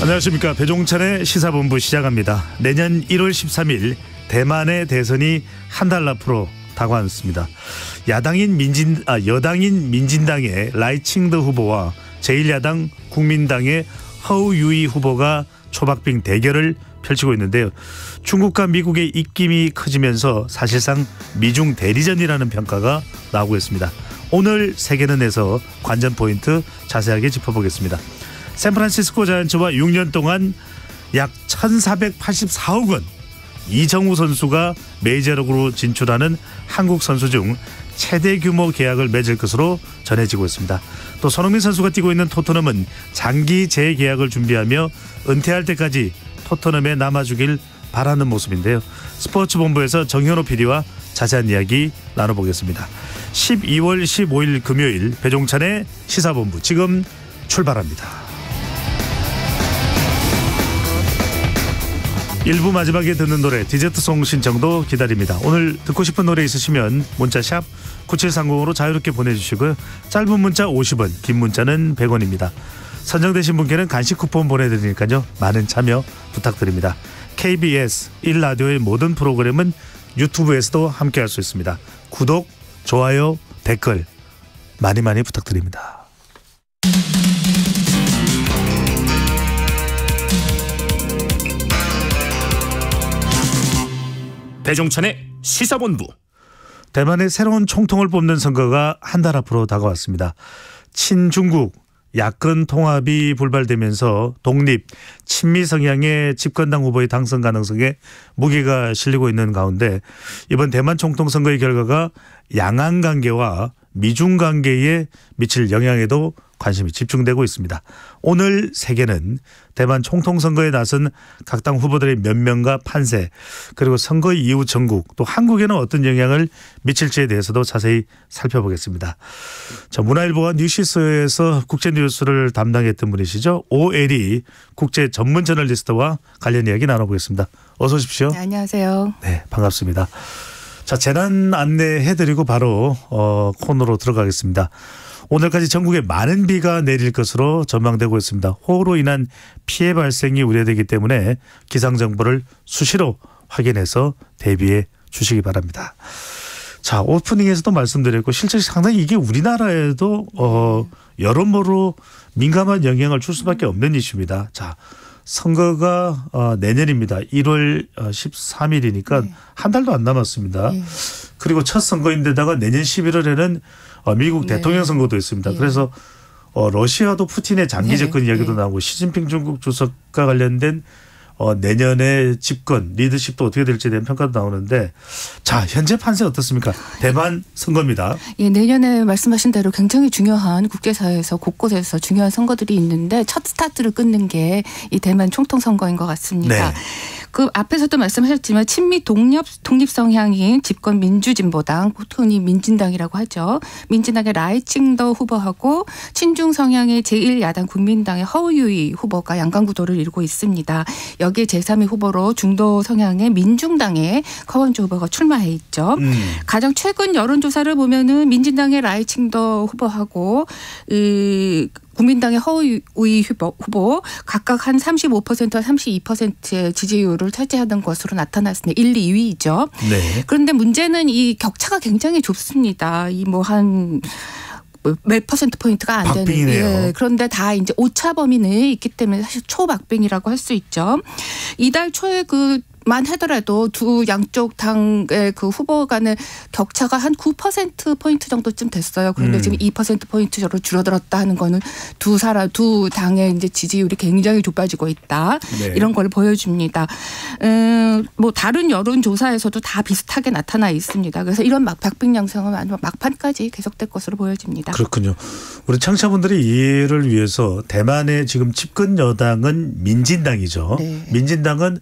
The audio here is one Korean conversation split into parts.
안녕하십니까. 배종찬의 시사본부 시작합니다. 내년 1월 13일 대만의 대선이 한 달 앞으로 다가왔습니다. 여당인 민진당의 라이칭더 후보와 제1야당 국민당의 허우유이 후보가 초박빙 대결을 펼치고 있는데요. 중국과 미국의 입김이 커지면서 사실상 미중 대리전이라는 평가가 나오고 있습니다. 오늘 세계는에서 관전 포인트 자세하게 짚어보겠습니다. 샌프란시스코 자이언츠와 6년 동안 약 1,484억 원, 이정우 선수가 메이저리그로 진출하는 한국 선수 중 최대 규모 계약을 맺을 것으로 전해지고 있습니다. 또 손흥민 선수가 뛰고 있는 토트넘은 장기 재계약을 준비하며 은퇴할 때까지 토트넘에 남아주길 바라는 모습인데요. 스포츠본부에서 정현호 PD와 자세한 이야기 나눠보겠습니다. 12월 15일 금요일 배종찬의 시사본부 지금 출발합니다. 1부 마지막에 듣는 노래 디저트송 신청도 기다립니다. 오늘 듣고 싶은 노래 있으시면 문자 샵 9730으로 자유롭게 보내주시고요. 짧은 문자 50원, 긴 문자는 100원입니다. 선정되신 분께는 간식 쿠폰 보내드리니까요. 많은 참여 부탁드립니다. KBS 1라디오의 모든 프로그램은 유튜브에서도 함께할 수 있습니다. 구독, 좋아요, 댓글 많이 부탁드립니다. 배종찬의 시사본부. 대만의 새로운 총통을 뽑는 선거가 한 달 앞으로 다가왔습니다. 친중국 야권 통합이 불발되면서 독립, 친미 성향의 집권당 후보의 당선 가능성에 무게가 실리고 있는 가운데 이번 대만 총통 선거의 결과가 양안 관계와 미중 관계에 미칠 영향에도 관심이 집중되고 있습니다. 오늘 세계는 대만 총통 선거에 나선 각 당 후보들의 면면과 판세, 그리고 선거 이후 전국, 또 한국에는 어떤 영향을 미칠지에 대해서도 자세히 살펴보겠습니다. 자, 문화일보와 뉴시스에서 국제뉴스를 담당했던 분이시죠. 오엘이 국제 전문 저널리스트와 관련 이야기 나눠보겠습니다. 어서 오십시오. 네, 안녕하세요. 네, 반갑습니다. 자, 재난 안내해드리고 바로 코너로 들어가겠습니다. 오늘까지 전국에 많은 비가 내릴 것으로 전망되고 있습니다. 호우로 인한 피해 발생이 우려되기 때문에 기상정보를 수시로 확인해서 대비해 주시기 바랍니다. 자, 오프닝에서도 말씀드렸고 실제 상당히 이게 우리나라에도 여러모로 민감한 영향을 줄 수밖에 없는 이슈입니다. 자, 선거가 내년입니다. 1월 13일이니까 네. 한 달도 안 남았습니다. 네. 그리고 첫 선거인데다가 내년 11월에는 미국 네. 대통령 선거도 있습니다. 네. 그래서 러시아도 푸틴의 장기 집권 네. 이야기도 네. 나오고 시진핑 중국 주석과 관련된 내년의 집권 리더십도 어떻게 될지에 대한 평가도 나오는데 자, 현재 판세 어떻습니까? 대만 선거입니다. 예, 내년에 말씀하신 대로 굉장히 중요한 국제사회에서 곳곳에서 중요한 선거들이 있는데 첫 스타트를 끊는 게 이 대만 총통 선거인 것 같습니다. 네. 그 앞에서도 말씀하셨지만 친미 독립 성향인 집권 민주진보당, 흔히 민진당이라고 하죠. 민진당의 라이칭더 후보하고 친중 성향의 제1야당 국민당의 허우유이 후보가 양강 구도를 이루고 있습니다. 여기에 제3위 후보로 중도 성향의 민중당의 커원주 후보가 출마해 있죠. 가장 최근 여론조사를 보면은 민진당의 라이칭더 후보하고 국민당의 허우유이 후보 각각 한 35%와 32%의 지지율을 차지하는 것으로 나타났습니다. 1, 2위죠. 네. 그런데 문제는 이 격차가 굉장히 좁습니다. 이 뭐 한 몇 퍼센트 포인트가 안 되는. 예. 그런데 다 이제 오차 범위 내에 있기 때문에 사실 초박빙이라고 할 수 있죠. 이달 초에 만 하더라도 두 양쪽 당의 그 후보 간의 격차가 한 9%포인트 정도쯤 됐어요. 그런데 지금 2%포인트로 줄어들었다 하는 거는 두 당의 이제 지지율이 굉장히 좁아지고 있다. 네. 이런 걸 보여줍니다. 뭐 다른 여론조사에서도 다 비슷하게 나타나 있습니다. 그래서 이런 박빙 양상은 아니면 막판까지 계속될 것으로 보여집니다. 그렇군요. 우리 청취자분들의 이해를 위해서 대만의 지금 집권 여당은 민진당이죠. 네. 민진당은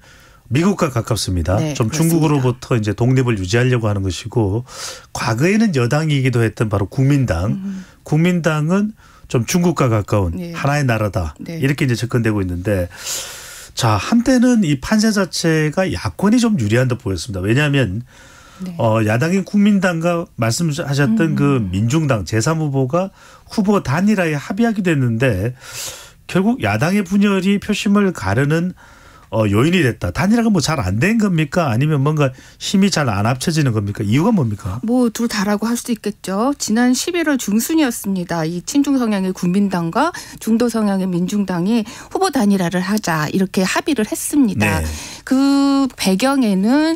미국과 가깝습니다. 네, 좀 그렇습니다. 중국으로부터 이제 독립을 유지하려고 하는 것이고 과거에는 여당이기도 했던 바로 국민당. 국민당은 좀 중국과 가까운 네. 하나의 나라다. 네. 이렇게 이제 접근되고 있는데 자, 한때는 이 판세 자체가 야권이 좀 유리한 듯 보였습니다. 왜냐하면 네. 야당인 국민당과 말씀하셨던 그 민중당 제3 후보가 후보 단일화에 합의하기도 했는데 결국 야당의 분열이 표심을 가르는 요인이 됐다. 단일화가 뭐 잘 안 된 겁니까? 아니면 뭔가 힘이 잘 안 합쳐지는 겁니까? 이유가 뭡니까? 뭐 둘 다라고 할 수도 있겠죠. 지난 11월 중순이었습니다. 이 친중 성향의 국민당과 중도 성향의 민중당이 후보 단일화를 하자 이렇게 합의를 했습니다. 네. 그 배경에는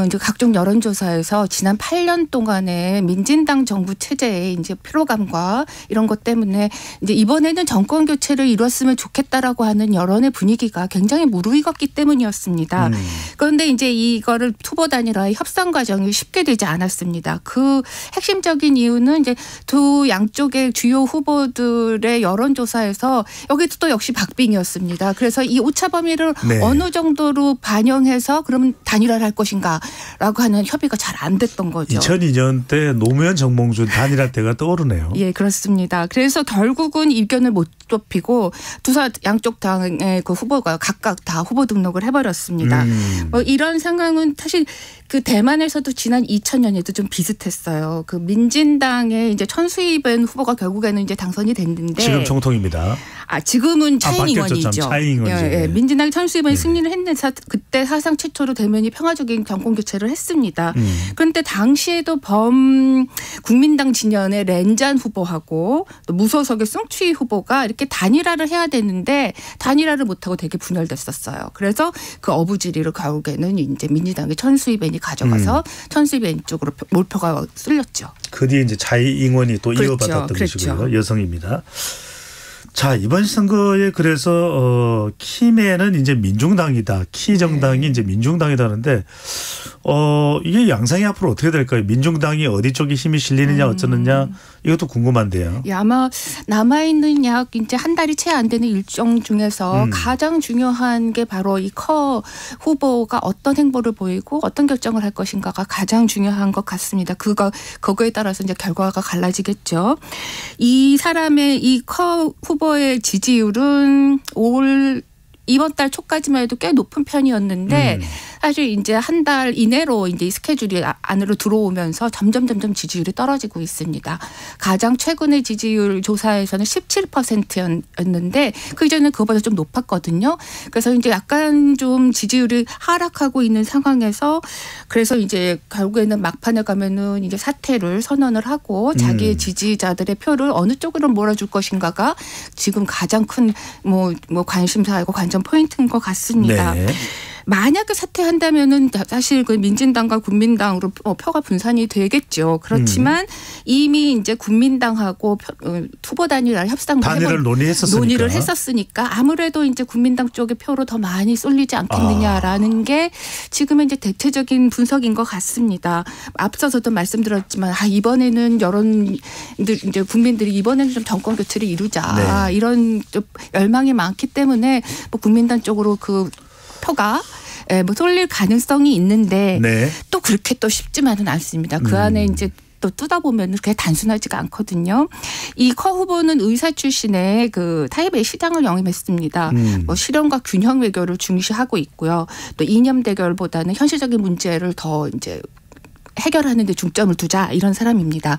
이제 각종 여론조사에서 지난 8년 동안의 민진당 정부 체제의 이제 피로감과 이런 것 때문에 이제 이번에는 정권 교체를 이뤘으면 좋겠다라고 하는 여론의 분위기가 굉장히 무르익었기 때문이었습니다. 그런데 이제 이거를 후보 단일화의 협상 과정이 쉽게 되지 않았습니다. 그 핵심적인 이유는 이제 두 양쪽의 주요 후보들의 여론조사에서 여기도 또 역시 박빙이었습니다. 그래서 이 오차 범위를 네. 어느 정도로 반영해서 그럼 단일화를 할 것인가라고 하는 협의가 잘 안 됐던 거죠. 2002년 때 노무현 정몽준 단일화 때가 떠오르네요. 예, 그렇습니다. 그래서 결국은 이견을 못 좁히고 양쪽 당의 그 후보가 각각 다 후보 등록을 해버렸습니다. 뭐 이런 상황은 사실 그 대만에서도 지난 2000년에도 좀 비슷했어요. 그 민진당의 이제 천수희변 후보가 결국에는 이제 당선이 됐는데 지금 총통입니다. 지금은 차이잉 바뀌었죠. 의원이죠. 차이잉 의원이죠. 예, 민진당이 천수희변 승리를 했는데 그때 사상 최초로 대면이 평화적인 정권 교체를 했습니다. 그런데 당시에도 국민당 진영의 렌잔 후보하고 또 무소속의 숭추이 후보가 이렇게 단일화를 해야 되는데 단일화를 못하고 되게 분열됐었어요. 그래서 그 어부지리로 결국에는 이제 민주당의 천수희변이 가져가서 천수희변 쪽으로 몰표가 쏠렸죠. 그 뒤에 이제 차이잉원이 또 그렇죠. 이어받았던 그렇죠. 것이고요. 여성입니다. 자, 이번 선거에 그래서 키맨은 이제 민중당이다. 키 정당이 이제 민중당이다 하는데 이게 양상이 앞으로 어떻게 될까요? 민중당이 어디 쪽에 힘이 실리느냐 어쩌느냐 이것도 궁금한데요. 예, 아마 남아있는 약 이제 한 달이 채 안 되는 일정 중에서 가장 중요한 게 바로 이 커 후보가 어떤 행보를 보이고 어떤 결정을 할 것인가가 가장 중요한 것 같습니다. 그거에 따라서 이제 결과가 갈라지겠죠. 이 사람의 이 커 후보의 지지율은 이번 달 초까지만 해도 꽤 높은 편이었는데 사실 이제 한 달 이내로 이제 이 스케줄이 안으로 들어오면서 점점 지지율이 떨어지고 있습니다. 가장 최근의 지지율 조사에서는 17%였는데 그 이전에 그거보다 좀 높았거든요. 그래서 이제 약간 좀 지지율이 하락하고 있는 상황에서 그래서 이제 결국에는 막판에 가면은 이제 사퇴를 선언을 하고 자기의 지지자들의 표를 어느 쪽으로 몰아줄 것인가가 지금 가장 큰 뭐 관심사이고 관전 포인트인 것 같습니다. 네. 만약에 사퇴한다면은 사실 그 민진당과 국민당으로 표가 분산이 되겠죠. 그렇지만 이미 이제 국민당하고 후보 단일화 단일화를 논의를 했었으니까 아무래도 이제 국민당 쪽의 표로 더 많이 쏠리지 않겠느냐라는 게 지금의 이제 대체적인 분석인 것 같습니다. 앞서서도 말씀드렸지만 이번에는 이제 국민들이 이번에는 좀 정권 교체를 이루자 이런 좀 열망이 많기 때문에 뭐 국민당 쪽으로 그 표가 뭐 쏠릴 가능성이 있는데 또 그렇게 또 쉽지만은 않습니다. 그 안에 이제 또 뜯어보면 그게 단순하지가 않거든요. 이 커 후보는 의사 출신의 그 타이베이 시장을 영임했습니다. 뭐 실현과 균형 외교를 중시하고 있고요. 또 이념 대결보다는 현실적인 문제를 더 이제 해결하는 데 중점을 두자 이런 사람입니다.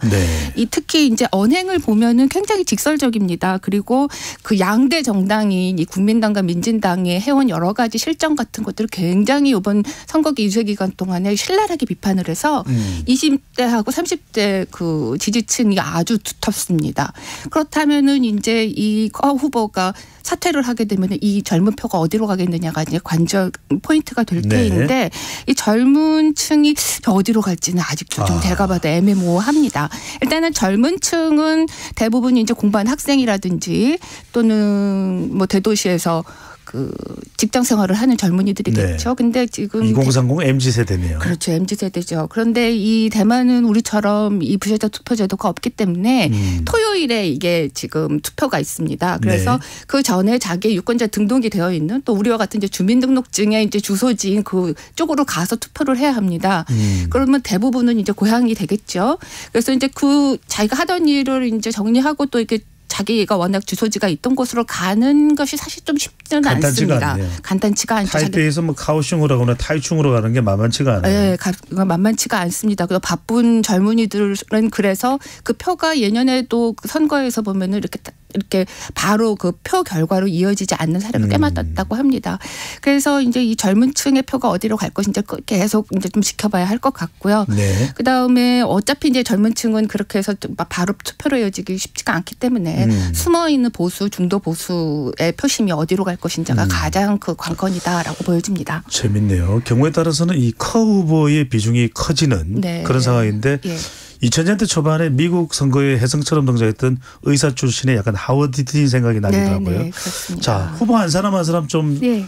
이 특히 이제 언행을 보면은 굉장히 직설적입니다. 그리고 그 양대 정당인 이 국민당과 민진당이 해온 여러 가지 실정 같은 것들을 굉장히 이번 선거기 유세 기간 동안에 신랄하게 비판을 해서 20대하고 30대 그 지지층이 아주 두텁습니다. 그렇다면은 이제 이 후보가 사퇴를 하게 되면 이 젊은 표가 어디로 가겠느냐가 이제 관전 포인트가 될 때인데 이 젊은 층이 어디로 갈지는 아직도 좀 제가 봐도 애매모호합니다. 일단은 젊은 층은 대부분 이제 공부한 학생이라든지 또는 뭐 대도시에서 그 직장 생활을 하는 젊은이들이겠죠. 근데 지금 2030 MZ세대네요. 그렇죠. MZ세대죠. 그런데 이 대만은 우리처럼 이 부재자 투표 제도가 없기 때문에 토요일에 이게 지금 투표가 있습니다. 그래서 그 전에 자기의 유권자 등록이 되어 있는 또 우리와 같은 이제 주민등록증의 이제 주소지인 그 쪽으로 가서 투표를 해야 합니다. 그러면 대부분은 이제 고향이 되겠죠. 그래서 이제 그 자기가 하던 일을 이제 정리하고 또 이렇게 자기가 워낙 주소지가 있던 곳으로 가는 것이 사실 좀 쉽지는 않습니다. 간단치가 않죠. 타이베이에서 뭐 카오슝으로 가거나 타이충으로 가는 게 만만치가 않아요. 네, 만만치가 않습니다. 그리고 바쁜 젊은이들은 그래서 그 표가 예년에도 선거에서 보면은 이렇게 이렇게 바로 그 표 결과로 이어지지 않는 사례가 꽤 많았다고 합니다. 그래서 이제 이 젊은 층의 표가 어디로 갈 것인지 계속 이제 좀 지켜봐야 할 것 같고요. 네. 그 다음에 어차피 이제 젊은 층은 그렇게 해서 바로 투표로 이어지기 쉽지가 않기 때문에 숨어 있는 보수, 중도 보수의 표심이 어디로 갈 것인지가 가장 그 관건이다라고 보여집니다. 재밌네요. 경우에 따라서는 이 커 후보의 비중이 커지는 네. 그런 상황인데 예. 2000년대 초반에 미국 선거의 혜성처럼 등장했던 의사 출신의 약간 하워드 딘 생각이 나더라고요. 네, 그렇습니다. 자, 후보 한 사람 한 사람 좀 예.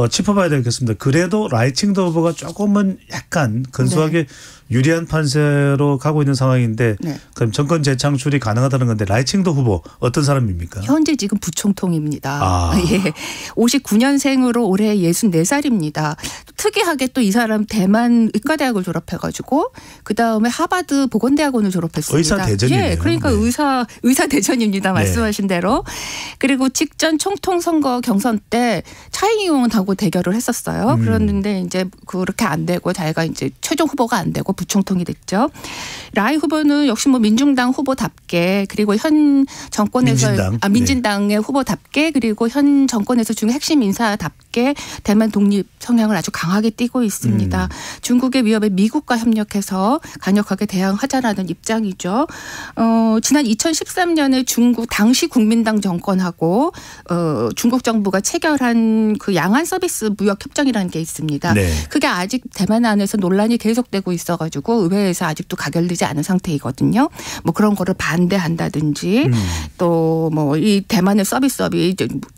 짚어봐야 되겠습니다. 그래도 라이칭도 후보가 조금은 약간 근소하게 유리한 판세로 가고 있는 상황인데 네. 그럼 정권 재창출이 가능하다는 건데 라이칭도 후보 어떤 사람입니까? 현재 지금 부총통입니다. 아. 예. 59년생으로 올해 64살입니다. 특이하게 또 이 사람 대만 의과대학을 졸업해가지고 그 다음에 하버드 보건대학원을 졸업했습니다. 의사 대전이네요. 예, 그러니까 네. 의사 대전입니다. 말씀하신 네. 대로. 그리고 직전 총통 선거 경선 때 차이잉원하고 대결을 했었어요. 그랬는데 이제 그렇게 안 되고 자기가 이제 최종 후보가 안 되고 부총통이 됐죠. 라이 후보는 역시 뭐 민중당 후보답게 그리고 현 정권에서 민진당의 후보답게 그리고 현 정권에서 중에 핵심 인사답게 대만 독립 성향을 아주 강하게 띠고 있습니다. 중국의 위협에 미국과 협력해서 강력하게 대항하자라는 입장이죠. 지난 2013년에 중국 당시 국민당 정권하고 중국 정부가 체결한 그 양안 서비스 무역 협정이라는 게 있습니다. 네. 그게 아직 대만 안에서 논란이 계속되고 있어가지고 의회에서 아직도 가결되지 않은 상태이거든요. 뭐 그런 거를 반대한다든지 또 뭐 이 대만의 서비스업이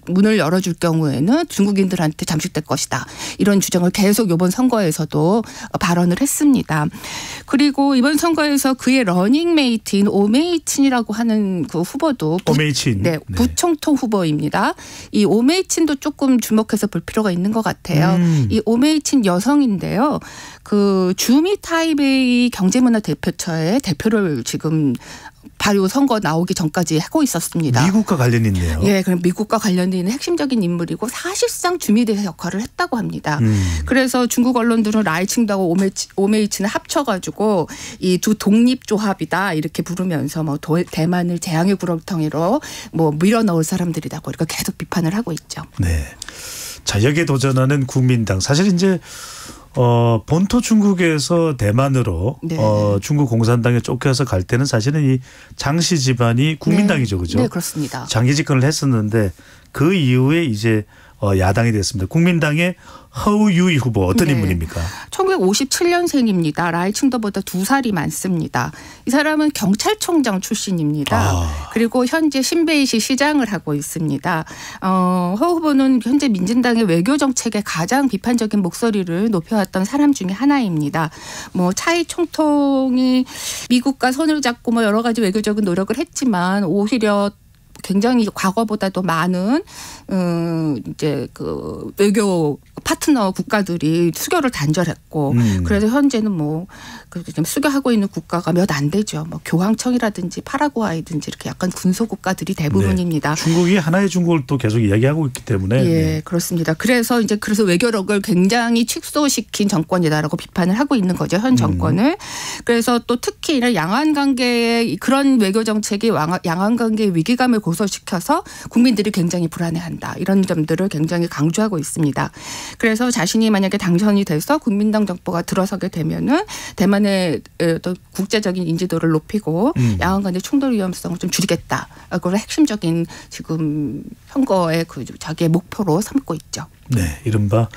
문을 열어줄 경우에는 중국인들한테 잠식될 것이다. 이런 주장을 계속 이번 선거에서도 발언을 했습니다. 그리고 이번 선거에서 그의 러닝메이트인 오메이친이라고 하는 그 후보도 오메이친. 네, 부총통 후보입니다. 이 오메이친도 조금 주목해서 볼 필요가 있는 것 같아요. 이 오메이친 여성인데요. 그 주미 타이베이 경제문화 대표처의 대표를 지금 바로 선거 나오기 전까지 하고 있었습니다. 미국과 관련이 있네요. 예, 그럼 미국과 관련된 핵심적인 인물이고 사실상 주미대 역할을 했다고 합니다. 그래서 중국 언론들은 라이칭하고 오메이친을 합쳐가지고 이 두 독립조합이다 이렇게 부르면서 뭐 대만을 재앙의 구렁텅이로 뭐 밀어넣을 사람들이다고 이렇게 계속 비판을 하고 있죠. 네. 자, 여기에 도전하는 국민당. 사실 이제 본토 중국에서 대만으로 네. 중국 공산당에 쫓겨서 갈 때는 사실은 이 장씨 집안이 국민당이죠. 그죠? 네, 그렇습니다. 장기 집권을 했었는데 그 이후에 이제 야당이 됐습니다. 국민당의 허우유이 후보 어떤 네. 인물입니까? 1957년생입니다. 라이칭더보다 2살이 많습니다. 이 사람은 경찰청장 출신입니다. 그리고 현재 신베이시 시장을 하고 있습니다. 허 후보는 현재 민진당의 외교 정책에 가장 비판적인 목소리를 높여왔던 사람 중에 하나입니다. 뭐 차이 총통이 미국과 손을 잡고 뭐 여러 가지 외교적인 노력을 했지만 오히려 굉장히 과거보다도 많은 이제 그 외교 파트너 국가들이 수교를 단절했고 그래서 현재는 뭐 좀 수교하고 있는 국가가 몇 안 되죠. 뭐 교황청이라든지 파라과이든지 이렇게 약간 군소 국가들이 대부분입니다. 네. 중국이 하나의 중국을 또 계속 이야기하고 있기 때문에. 예, 네. 그렇습니다. 그래서 외교력을 굉장히 축소시킨 정권이다라고 비판을 하고 있는 거죠. 현 정권을. 그래서 또 특히 이런 양안 관계의 그런 외교 정책이 양안 관계의 위기감을 고소시켜서 국민들이 굉장히 불안해한다. 이런 점들을 굉장히 강조하고 있습니다. 그래서 자신이 만약에 당선이 돼서 국민당 정부가 들어서게 되면은 대만의 또 국제적인 인지도를 높이고 양안 간의 충돌 위험성을 좀 줄이겠다. 그걸 핵심적인 지금 선거의 그 자기의 목표로 삼고 있죠. 네, 이른바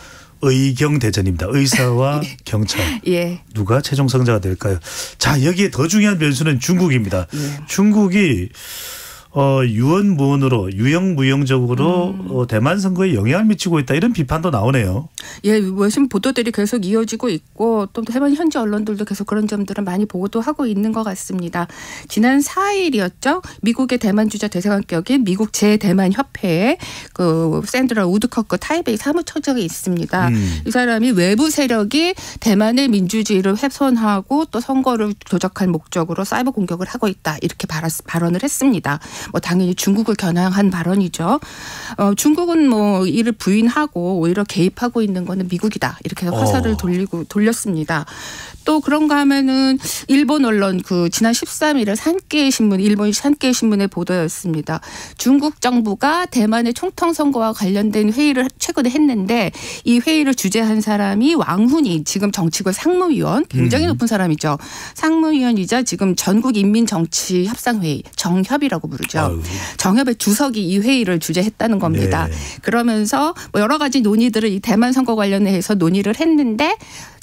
의경 대전입니다. 의사와 경찰. 예. 누가 최종 승자가 될까요? 자, 여기에 더 중요한 변수는 중국입니다. 예. 중국이 유언무언으로 유형무형적으로 대만 선거에 영향을 미치고 있다 이런 비판도 나오네요. 예, 외신 보도들이 계속 이어지고 있고 또 대만 현지 언론들도 계속 그런 점들은 많이 보도하고 있는 것 같습니다. 지난 4일이었죠. 미국의 대만 주재 대사관격인 미국 제대만 협회에 그 샌드라 우드커크 타이베이 사무처장이 있습니다. 이 사람이 외부 세력이 대만의 민주주의를 훼손하고 또 선거를 조작할 목적으로 사이버 공격을 하고 있다 이렇게 발언을 했습니다. 뭐 당연히 중국을 겨냥한 발언이죠. 중국은 뭐 이를 부인하고 오히려 개입하고 있는 거는 미국이다. 이렇게 화살을 돌렸습니다. 또 그런가 하면은 일본 언론 그 지난 13일에 산케이 신문, 일본 산케이 신문의 보도였습니다. 중국 정부가 대만의 총통 선거와 관련된 회의를 최근에 했는데 이 회의를 주재한 사람이 왕훈이 지금 정치권 상무위원, 굉장히 높은 사람이죠. 상무위원이자 지금 전국인민정치협상회의, 정협이라고 부르죠. 정협의 주석이 이 회의를 주재했다는 겁니다. 네. 그러면서 뭐 여러 가지 논의들을 이 대만 선거 관련해서 논의를 했는데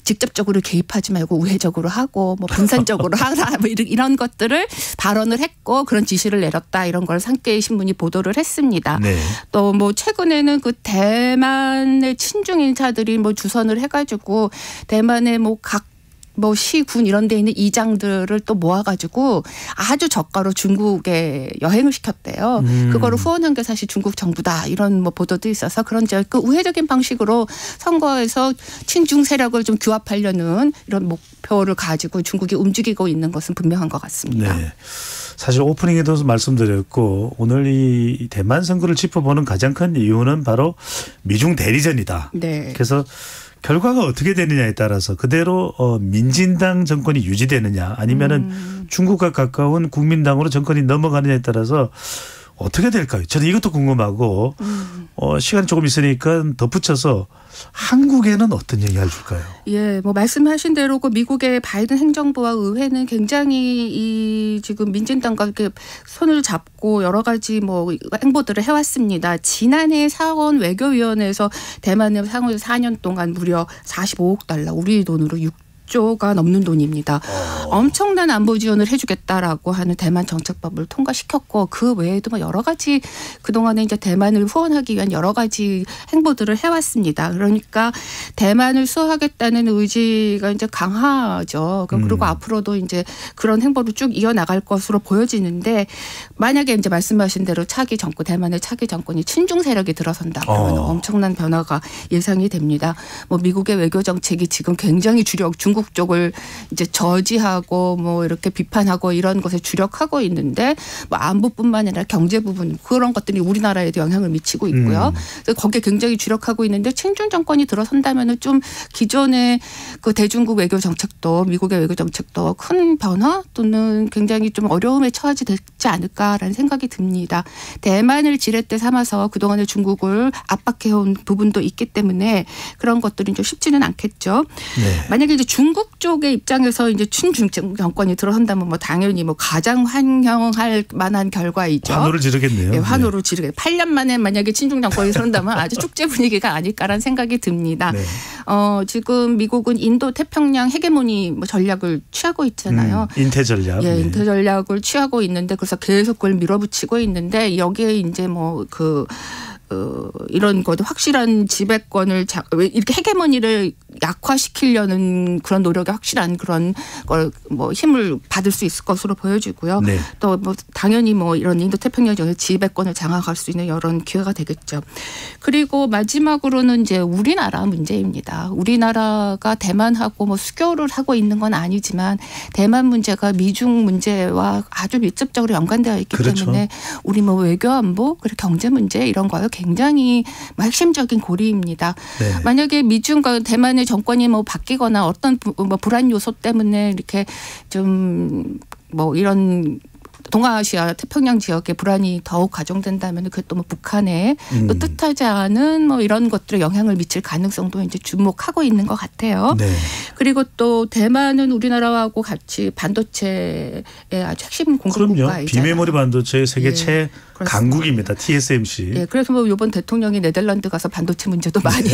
직접적으로 개입하지 말고 우회적으로 하고 뭐 분산적으로 하라 뭐 이런 것들을 발언을 했고 그런 지시를 내렸다 이런 걸 산케이 신문이 보도를 했습니다. 네. 또 뭐 최근에는 그 대만의 친중 인사들이 뭐 주선을 해가지고 대만의 뭐 각 뭐 시군 이런 데 있는 이장들을 또 모아가지고 아주 저가로 중국에 여행을 시켰대요. 그거를 후원한 게 사실 중국 정부다 이런 뭐 보도도 있어서 그런 그 우회적인 방식으로 선거에서 친중 세력을 좀 규합하려는 이런 목표를 가지고 중국이 움직이고 있는 것은 분명한 것 같습니다. 네. 사실 오프닝에도 말씀드렸고 오늘 이 대만 선거를 짚어보는 가장 큰 이유는 바로 미중 대리전이다. 네. 그래서 결과가 어떻게 되느냐에 따라서 그대로 민진당 정권이 유지되느냐 아니면은 중국과 가까운 국민당으로 정권이 넘어가느냐에 따라서 어떻게 될까요? 저는 이것도 궁금하고 시간이 조금 있으니까 덧붙여서 한국에는 어떤 영향을 줄까요? 예, 뭐 말씀하신 대로 그 미국의 바이든 행정부와 의회는 굉장히 이 지금 민진당과 이렇게 손을 잡고 여러 가지 뭐 행보들을 해왔습니다. 지난해 사원 외교위원회에서 대만을 향후 4년 동안 무려 45억 달러, 우리 돈으로 6조가 넘는 돈입니다. 엄청난 안보 지원을 해주겠다라고 하는 대만 정책법을 통과시켰고 그 외에도 뭐 여러 가지 그동안에 이제 대만을 후원하기 위한 여러 가지 행보들을 해왔습니다. 그러니까 대만을 수호하겠다는 의지가 이제 강하죠. 그리고 앞으로도 이제 그런 행보를 쭉 이어나갈 것으로 보여지는데 만약에 이제 말씀하신 대로 대만의 차기 정권이 친중 세력이 들어선다 그러면 엄청난 변화가 예상이 됩니다. 뭐 미국의 외교 정책이 지금 굉장히 중국 쪽을 이제 저지하고 뭐 이렇게 비판하고 이런 것에 주력하고 있는데 뭐 안보뿐만 아니라 경제 부분 그런 것들이 우리나라에도 영향을 미치고 있고요. 그래서 거기에 굉장히 주력하고 있는데 친중 정권이 들어선다면은 좀 기존의 그 대중국 외교 정책도 미국의 외교 정책도 큰 변화 또는 굉장히 좀 어려움에 처하지 되지 않을까라는 생각이 듭니다. 대만을 지렛대 삼아서 그동안에 중국을 압박해온 부분도 있기 때문에 그런 것들이 좀 쉽지는 않겠죠. 네. 만약에 이제 중국 쪽의 입장에서 이제 친중 정권이 들어선다면 뭐 당연히 뭐 가장 환영할 만한 결과이죠. 환호를 지르겠네요. 네, 환호를 지르겠네요. 8년 만에 만약에 친중 정권이 들어선다면 아주 축제 분위기가 아닐까라는 생각이 듭니다. 네. 지금 미국은 인도 태평양 헤게모니 뭐 전략을 취하고 있잖아요. 인태 전략. 예, 인태 전략을 취하고 있는데 그래서 계속 그걸 밀어붙이고 있는데 여기에 이제 뭐 이런 것 확실한 지배권을 이렇게 헤게모니를 약화시키려는 그런 노력에 확실한 그런 걸 뭐 힘을 받을 수 있을 것으로 보여지고요. 네. 또 뭐 당연히 뭐 이런 인도 태평양 지역의 지배권을 장악할 수 있는 이런 기회가 되겠죠. 그리고 마지막으로는 이제 우리나라 문제입니다. 우리나라가 대만하고 뭐 수교를 하고 있는 건 아니지만 대만 문제가 미중 문제와 아주 밀접적으로 연관되어 있기 그렇죠. 때문에 우리 뭐 외교 안보 그리고 경제 문제 이런 거요 굉장히 핵심적인 고리입니다. 네. 만약에 미중과 대만의 정권이 뭐 바뀌거나 어떤 뭐 불안 요소 때문에 이렇게 좀 뭐 이런 동아시아 태평양 지역의 불안이 더욱 가중된다면 그게 또 뭐 북한에 또 뜻하지 않은 뭐 이런 것들에 영향을 미칠 가능성도 이제 주목하고 있는 것 같아요. 네. 그리고 또 대만은 우리나라하고 같이 반도체의 아주 핵심 공급국가이잖아요. 그럼요. 비메모리 반도체 세계 예. 최강국입니다. TSMC. 예, 그래서 뭐 이번 대통령이 네덜란드 가서 반도체 문제도 많이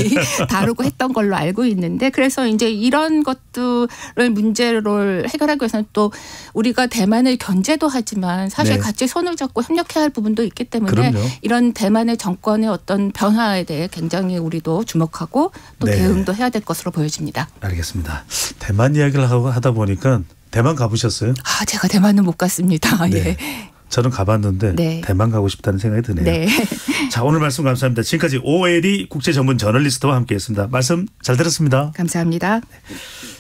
다루고 했던 걸로 알고 있는데 그래서 이제 이런 것들을 문제를 해결하기 위해서는 또 우리가 대만을 견제도 하지만 사실 네. 같이 손을 잡고 협력해야 할 부분도 있기 때문에 그럼요. 이런 대만의 정권의 어떤 변화에 대해 굉장히 우리도 주목하고 또 네. 대응도 해야 될 것으로 보여집니다. 알겠습니다. 대만 이야기를 하다 보니까 대만 가보셨어요? 제가 대만은 못 갔습니다. 네. 예. 저는 가봤는데 네. 대만 가고 싶다는 생각이 드네요. 네. 자, 오늘 말씀 감사합니다. 지금까지 OLE 국제전문 저널리스트와 함께했습니다. 말씀 잘 들었습니다. 감사합니다.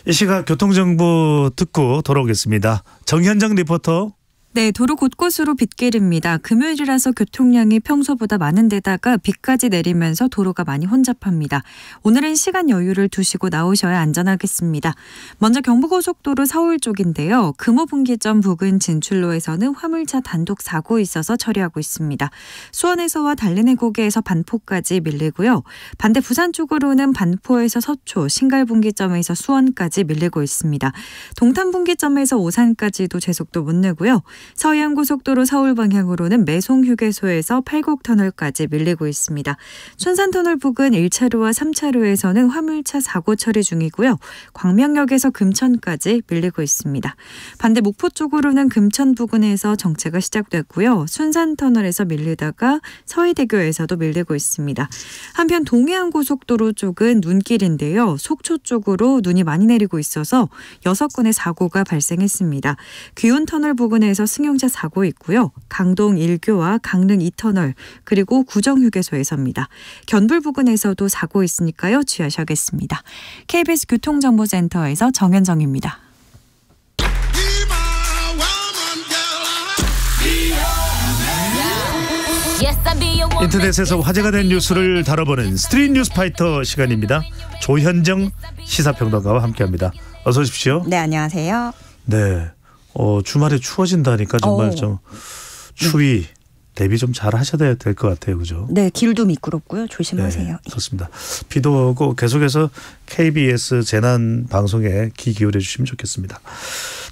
이 시각 교통정보 듣고 돌아오겠습니다. 정현정 리포터. 네, 도로 곳곳으로 빗길입니다. 금요일이라서 교통량이 평소보다 많은 데다가 비까지 내리면서 도로가 많이 혼잡합니다. 오늘은 시간 여유를 두시고 나오셔야 안전하겠습니다. 먼저 경부고속도로 서울 쪽인데요. 금호분기점 부근 진출로에서는 화물차 단독 사고 있어서 처리하고 있습니다. 수원에서와 달래내고개에서 반포까지 밀리고요. 반대 부산 쪽으로는 반포에서 서초, 신갈분기점에서 수원까지 밀리고 있습니다. 동탄분기점에서 오산까지도 제속도 못 내고요. 서해안고속도로 서울 방향으로는 매송휴게소에서 팔곡터널까지 밀리고 있습니다. 순산터널 부근 1차로와 3차로에서는 화물차 사고 처리 중이고요. 광명역에서 금천까지 밀리고 있습니다. 반대 목포 쪽으로는 금천 부근에서 정체가 시작됐고요. 순산터널에서 밀리다가 서해대교에서도 밀리고 있습니다. 한편 동해안고속도로 쪽은 눈길인데요. 속초 쪽으로 눈이 많이 내리고 있어서 6건의 사고가 발생했습니다. 귀운터널 부근에서 승용차 사고 있고요. 강동 1교와 강릉 2터널 그리고 구정휴게소에서입니다. 견불 부근에서도 사고 있으니까요. 주의하셔야겠습니다. KBS 교통정보센터에서 정현정입니다. 인터넷에서 화제가 된 뉴스를 다뤄보는 스트릿 뉴스 파이터 시간입니다. 조현정 시사평론가와 함께합니다. 어서 오십시오. 네, 안녕하세요. 네. 주말에 추워진다니까 정말 좀 추위 대비 좀 잘 하셔야 될 것 같아요. 그죠? 네, 길도 미끄럽고요. 조심하세요. 네, 좋습니다. 비도 오고 계속해서 KBS 재난 방송에 귀 기울여 주시면 좋겠습니다.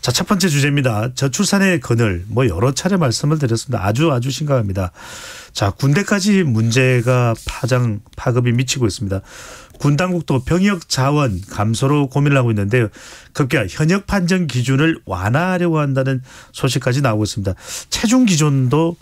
자, 첫 번째 주제입니다. 저출산의 그늘 여러 차례 말씀을 드렸습니다. 아주 심각합니다. 자, 군대까지 문제가 파급이 미치고 있습니다. 군 당국도 병역 자원 감소로 고민을 하고 있는데요. 급기야 현역 판정 기준을 완화하려고 한다는 소식까지 나오고 있습니다. 체중 기준도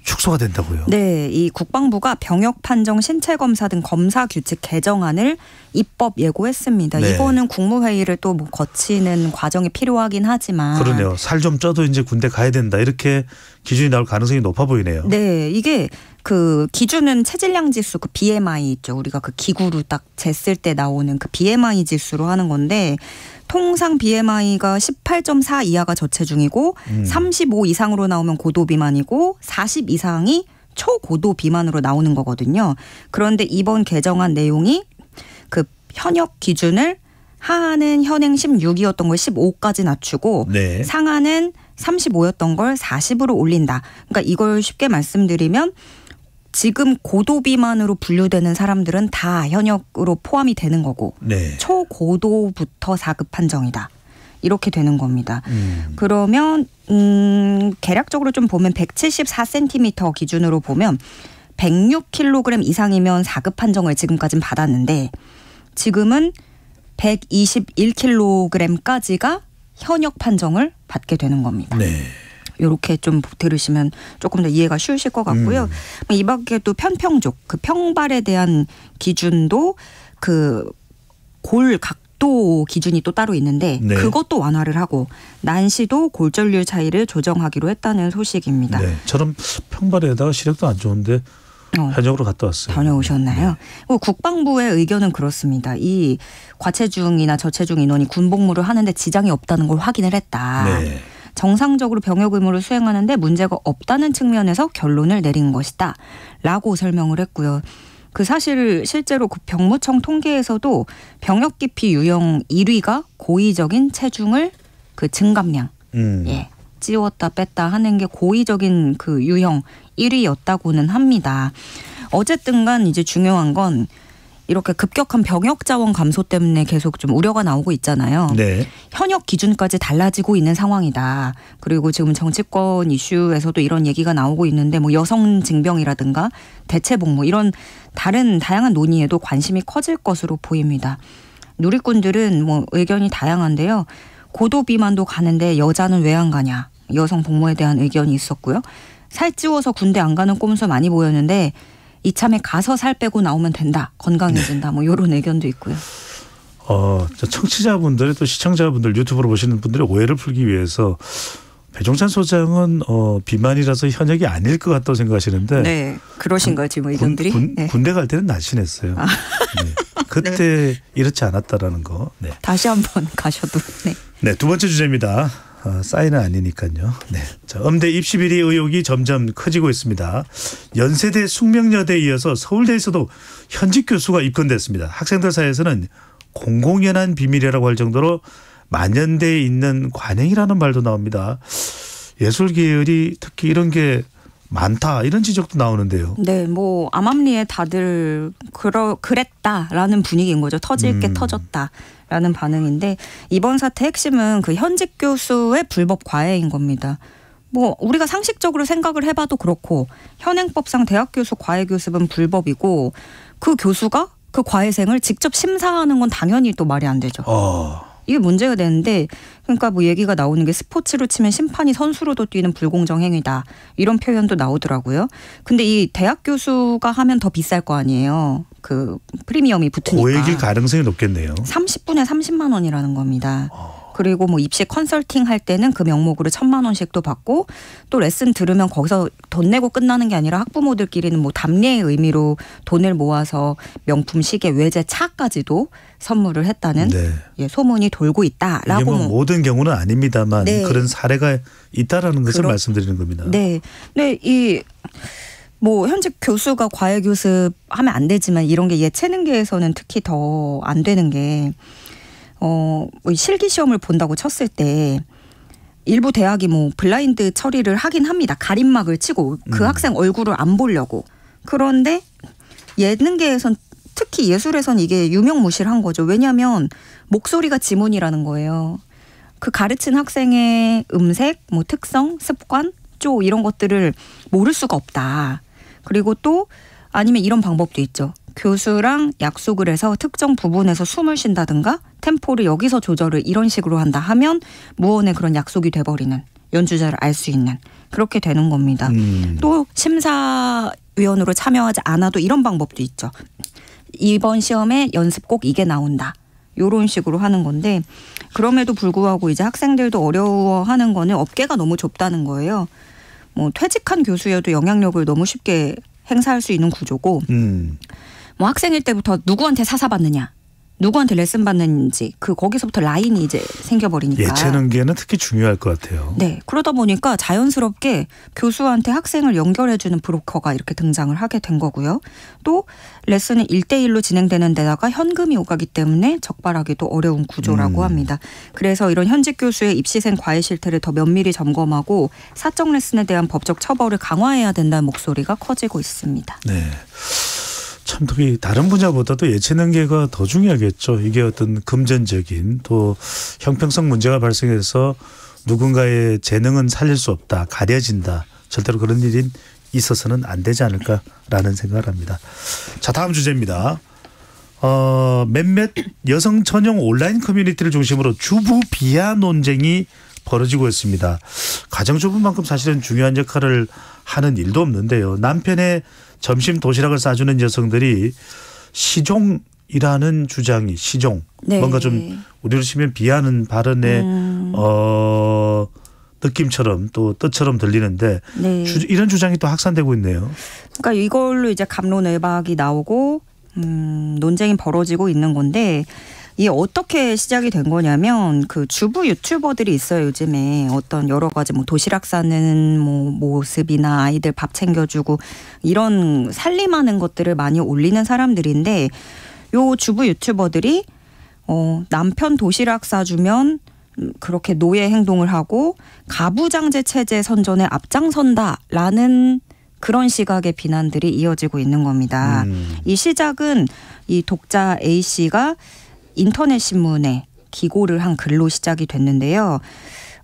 축소가 된다고요. 네, 이 국방부가 병역 판정 신체 검사 등 검사 규칙 개정안을 입법 예고했습니다. 네. 이거는 국무회의를 또 거치는 과정이 필요하긴 하지만 그러네요. 살 좀 쪄도 이제 군대 가야 된다. 이렇게 기준이 나올 가능성이 높아 보이네요. 네, 이게 그 기준은 체질량 지수, 그 BMI 있죠. 우리가 그 기구로 딱 쟀을 때 나오는 그 BMI 지수로 하는 건데 통상 BMI가 18.4 이하가 저체중이고 35 이상으로 나오면 고도 비만이고 40 이상이 초고도 비만으로 나오는 거거든요. 그런데 이번 개정안 내용이 그 현역 기준을 하하는 현행 16이었던 걸 15까지 낮추고 네. 상하는 35였던 걸 40으로 올린다. 그러니까 이걸 쉽게 말씀드리면 지금 고도 비만으로 분류되는 사람들은 다 현역으로 포함이 되는 거고 네. 초고도부터 4급 판정이다. 이렇게 되는 겁니다. 그러면 계략적으로 좀 보면 174cm 기준으로 보면 106kg 이상이면 4급 판정을 지금까지는 받았는데 지금은 121kg까지가 현역 판정을 받게 되는 겁니다. 네. 이렇게 좀 들으시면 조금 더 이해가 쉬우실 것 같고요. 이 밖에 또 편평족, 그 평발에 대한 기준도 그 골 각도 기준이 또 따로 있는데 네. 그것도 완화를 하고 난시도 골절률 차이를 조정하기로 했다는 소식입니다. 네. 저는 평발에다가 시력도 안 좋은데 현역으로 갔다 왔어요. 다녀오셨나요? 네. 국방부의 의견은 그렇습니다. 이 과체중이나 저체중 인원이 군복무를 하는데 지장이 없다는 걸 확인을 했다. 네. 정상적으로 병역 의무를 수행하는데 문제가 없다는 측면에서 결론을 내린 것이다. 라고 설명을 했고요. 그 사실 실제로 그 병무청 통계에서도 병역 기피 유형 1위가 고의적인 체중을 그 증감량 찌웠다 뺐다 하는 게 고의적인 그 유형 1위였다고는 합니다. 어쨌든 간 이제 중요한 건 이렇게 급격한 병역 자원 감소 때문에 계속 좀 우려가 나오고 있잖아요. 네. 현역 기준까지 달라지고 있는 상황이다. 그리고 지금 정치권 이슈에서도 이런 얘기가 나오고 있는데 여성 징병이라든가 대체복무 이런 다양한 논의에도 관심이 커질 것으로 보입니다. 누리꾼들은 의견이 다양한데요. 고도 비만도 가는데 여자는 왜 안 가냐. 여성 복무에 대한 의견이 있었고요. 살찌워서 군대 안 가는 꼼수 많이 보였는데 이참에 가서 살 빼고 나오면 된다. 건강해진다. 이런 의견도 있고요. 청취자분들 또 시청자분들 유튜브로 보시는 분들의 오해를 풀기 위해서 배종찬 소장은 비만이라서 현역이 아닐 것 같다고 생각하시는데 네. 그러신가요 지금 의견들이? 네. 군대 갈 때는 날씬했어요. 네. 그때 네. 이렇지 않았다라는 거. 네. 다시 한번 가셔도. 네. 네, 두 번째 주제입니다. 싸이는 아니니까요. 네. 자, 음대 입시 비리 의혹이 점점 커지고 있습니다. 연세대 숙명여대에 이어서 서울대에서도 현직 교수가 입건됐습니다. 학생들 사이에서는 공공연한 비밀이라고 할 정도로 만연대에 있는 관행이라는 말도 나옵니다. 예술 계열이 특히 이런 게 많다 이런 지적도 나오는데요. 네, 뭐 암암리에 다들 그랬다라는 분위기인 거죠. 터질 게 터졌다라는 반응인데 이번 사태 핵심은 그 현직 교수의 불법 과외인 겁니다. 뭐 우리가 상식적으로 생각을 해봐도 그렇고 현행법상 대학 교수 과외 교습은 불법이고 그 교수가 그 과외생을 직접 심사하는 건 당연히 또 말이 안 되죠. 이게 문제가 되는데 그러니까 뭐 얘기가 나오는 게 스포츠로 치면 심판이 선수로도 뛰는 불공정 행위다. 이런 표현도 나오더라고요. 근데 이 대학 교수가 하면 더 비쌀 거 아니에요. 그 프리미엄이 붙으니까. 고액일 가능성이 높겠네요. 30분에 30만 원이라는 겁니다. 그리고 뭐 입시 컨설팅 할 때는 그 명목으로 1,000만 원씩도 받고 또 레슨 들으면 거기서 돈 내고 끝나는 게 아니라 학부모들끼리는 뭐 답례의 의미로 돈을 모아서 명품 시계, 외제 차까지도 선물을 했다는 네. 예, 소문이 돌고 있다라고. 이게 뭐 모든 경우는 아닙니다만 네. 그런 사례가 있다라는 것을 말씀드리는 겁니다. 네. 네, 이 뭐 현직 교수가 과외 교습하면 안 되지만 이런 게 예체능계에서는 특히 더 안 되는 게 뭐 실기 시험을 본다고 쳤을 때 일부 대학이 뭐 블라인드 처리를 하긴 합니다. 가림막을 치고 그 학생 얼굴을 안 보려고. 그런데 예능계에선 특히 예술에선 이게 유명무실한 거죠. 왜냐하면 목소리가 지문이라는 거예요. 그 가르친 학생의 음색, 뭐 특성, 습관, 조 이런 것들을 모를 수가 없다. 그리고 또 아니면 이런 방법도 있죠. 교수랑 약속을 해서 특정 부분에서 숨을 쉰다든가 템포를 여기서 조절을 이런 식으로 한다 하면 무언의 그런 약속이 돼버리는 연주자를 알 수 있는 그렇게 되는 겁니다. 또 심사위원으로 참여하지 않아도 이런 방법도 있죠. 이번 시험에 연습 꼭 이게 나온다. 이런 식으로 하는 건데 그럼에도 불구하고 이제 학생들도 어려워하는 거는 업계가 너무 좁다는 거예요. 뭐 퇴직한 교수여도 영향력을 너무 쉽게 행사할 수 있는 구조고 뭐 학생일 때부터 누구한테 사사받느냐 누구한테 레슨 받는지 그 거기서부터 라인이 이제 생겨버리니까. 예체능계는 특히 중요할 것 같아요. 네. 그러다 보니까 자연스럽게 교수한테 학생을 연결해주는 브로커가 이렇게 등장을 하게 된 거고요. 또 레슨은 1대1로 진행되는 데다가 현금이 오가기 때문에 적발하기도 어려운 구조라고 합니다. 그래서 이런 현직 교수의 입시생 과외 실태를 더 면밀히 점검하고 사적 레슨에 대한 법적 처벌을 강화해야 된다는 목소리가 커지고 있습니다. 네. 참 특히 다른 분야보다도 예체능계가 더 중요하겠죠. 이게 어떤 금전적인 또 형평성 문제가 발생해서 누군가의 재능은 살릴 수 없다. 가려진다. 절대로 그런 일이 있어서는 안 되지 않을까라는 생각을 합니다. 자, 다음 주제입니다. 몇몇 여성 전용 온라인 커뮤니티를 중심으로 주부 비하 논쟁이 벌어지고 있습니다. 가정주부만큼 사실은 중요한 역할을 하는 일도 없는데요. 남편의 점심 도시락을 싸주는 여성들이 시종이라는 주장이 시종. 네. 뭔가 좀 우리로 치면 비하는 발언의 느낌처럼 또 뜻처럼 들리는데 네. 이런 주장이 또 확산되고 있네요. 그러니까 이걸로 이제 갑론을박이 나오고 논쟁이 벌어지고 있는 건데 이게 어떻게 시작이 된 거냐면 그 주부 유튜버들이 있어요. 요즘에 어떤 여러 가지 뭐 도시락 싸는 뭐 모습이나 아이들 밥 챙겨주고 이런 살림하는 것들을 많이 올리는 사람들인데 요 주부 유튜버들이 남편 도시락 싸주면 그렇게 노예 행동을 하고 가부장제 체제 선전에 앞장선다라는 그런 시각의 비난들이 이어지고 있는 겁니다. 이 시작은 이 독자 A씨가 인터넷 신문에 기고를 한 글로 시작이 됐는데요.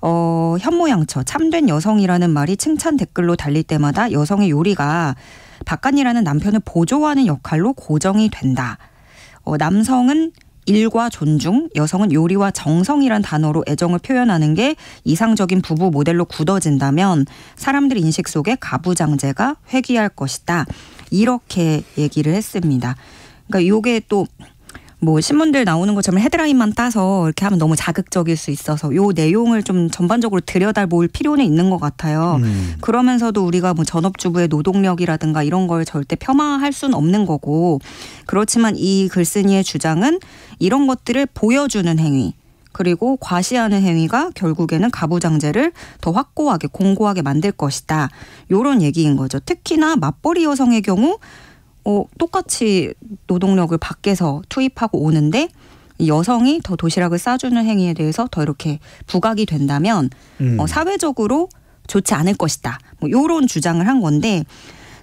현모양처 참된 여성이라는 말이 칭찬 댓글로 달릴 때마다 여성의 요리가 바깥일하는 남편을 보조하는 역할로 고정이 된다. 남성은 일과 존중, 여성은 요리와 정성이란 단어로 애정을 표현하는 게 이상적인 부부 모델로 굳어진다면 사람들 인식 속에 가부장제가 회귀할 것이다. 이렇게 얘기를 했습니다. 그러니까 이게 또 뭐 신문들 나오는 것처럼 헤드라인만 따서 이렇게 하면 너무 자극적일 수 있어서 요 내용을 좀 전반적으로 들여다볼 필요는 있는 것 같아요. 그러면서도 우리가 뭐 전업주부의 노동력이라든가 이런 걸 절대 폄하할 수는 없는 거고 그렇지만 이 글쓴이의 주장은 이런 것들을 보여주는 행위 그리고 과시하는 행위가 결국에는 가부장제를 더 확고하게 공고하게 만들 것이다. 이런 얘기인 거죠. 특히나 맞벌이 여성의 경우 똑같이 노동력을 밖에서 투입하고 오는데 여성이 더 도시락을 싸주는 행위에 대해서 더 이렇게 부각이 된다면 사회적으로 좋지 않을 것이다. 뭐 이런 주장을 한 건데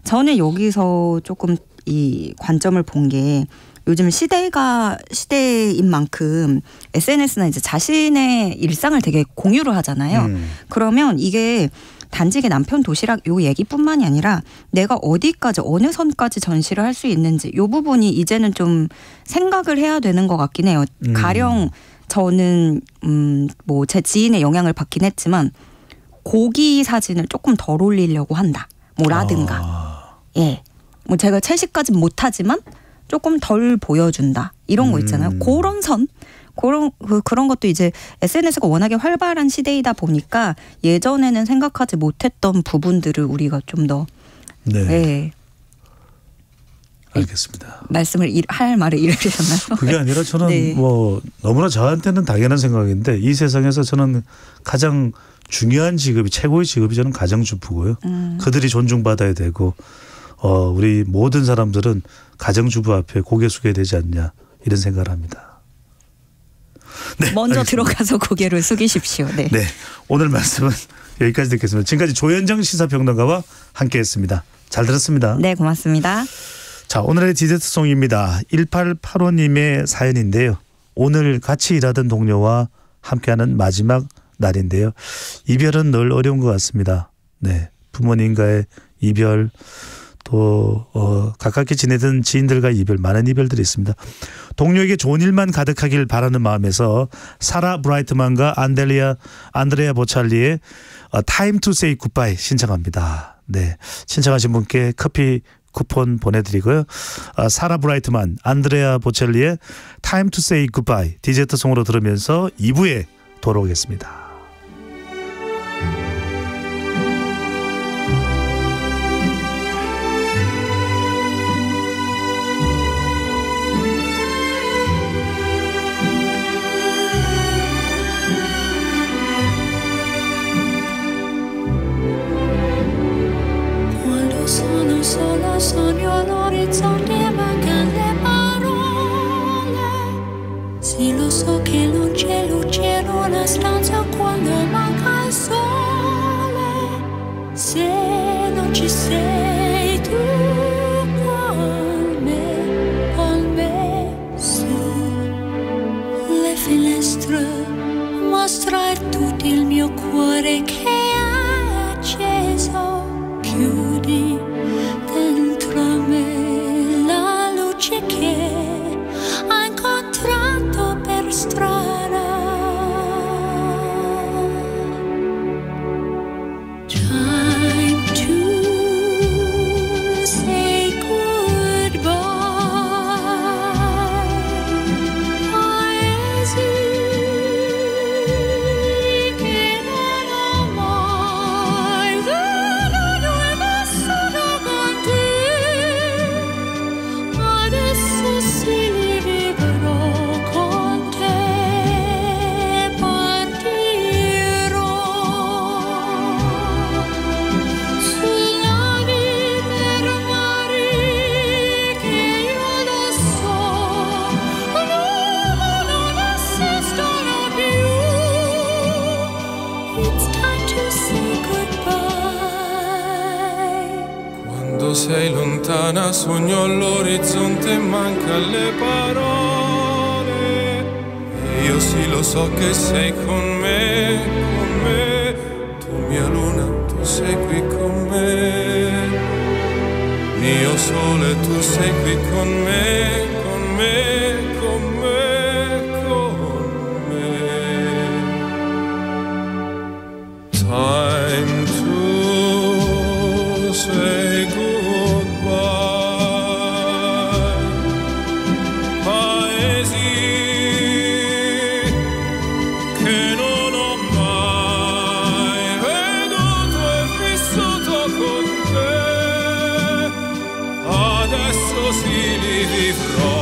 저는 여기서 조금 이 관점을 본 게 요즘 시대가 시대인 만큼 SNS나 이제 자신의 일상을 되게 공유를 하잖아요. 그러면 이게 단지 이게 남편 도시락 요 얘기뿐만이 아니라 내가 어디까지 어느 선까지 전시를 할 수 있는지 요 부분이 이제는 좀 생각을 해야 되는 것 같긴 해요. 가령 저는 뭐 제 지인의 영향을 받긴 했지만 고기 사진을 조금 덜 올리려고 한다. 뭐 라든가. 예. 뭐 제가 채식까지는 못하지만 조금 덜 보여준다. 이런 거 있잖아요. 그런 선. 그런 것도 이제 SNS가 워낙에 활발한 시대이다 보니까 예전에는 생각하지 못했던 부분들을 우리가 좀 더 네. 네. 알겠습니다. 할 말을 잃으셨나요? 그게 아니라 저는 네. 뭐 너무나 저한테는 당연한 생각인데 이 세상에서 저는 가장 중요한 직업이 최고의 직업이 저는 가정주부고요. 그들이 존중받아야 되고 우리 모든 사람들은 가정주부 앞에 고개 숙여야 되지 않냐 이런 생각을 합니다. 네, 먼저 알겠습니다. 들어가서 고개를 숙이십시오. 네. 네, 오늘 말씀은 여기까지 듣겠습니다. 지금까지 조현정 시사평론가와 함께했습니다. 잘 들었습니다. 네, 고맙습니다. 자, 오늘의 디저트송입니다. 1885님의 사연인데요. 오늘 같이 일하던 동료와 함께하는 마지막 날인데요. 이별은 늘 어려운 것 같습니다. 네, 부모님과의 이별 또 가깝게 지내던 지인들과의 이별 많은 이별들이 있습니다. 동료에게 좋은 일만 가득하길 바라는 마음에서 사라 브라이트만과 안드레아 보찰리의 Time to Say Goodbye 신청합니다. 네, 신청하신 분께 커피 쿠폰 보내드리고요. 사라 브라이트만, 안드레아 보첼리의 Time to Say Goodbye 디저트송으로 들으면서 2부에 돌아오겠습니다. Sogno l'orizzonte, mancano le parole. Sì, lo so che non c'è luce in una stanza quando manca il sole. Se non ci sei tu con me su le finestre, mostra tutto il mio cuore che è acceso. Chiudi dentro me la luce che ha incontrato per strada. Time to say goodbye. Paesi che non ho mai venuto e vissuto con te. Adesso sì li vivrò con te. Partirò sulla vita per mari che io lo so non esistono più. It's time to say goodbye. Quando sei lontana sogno all'orizzonte e manca le parole. E io sì lo so che sei con me, tu mia luna, tu sei qui con me. Mio sole, tu sei qui con me, con me, con me, con me. Time to say goodbye. Paesi che non ho mai veduto e vissuto con te. Adesso sì li vivrò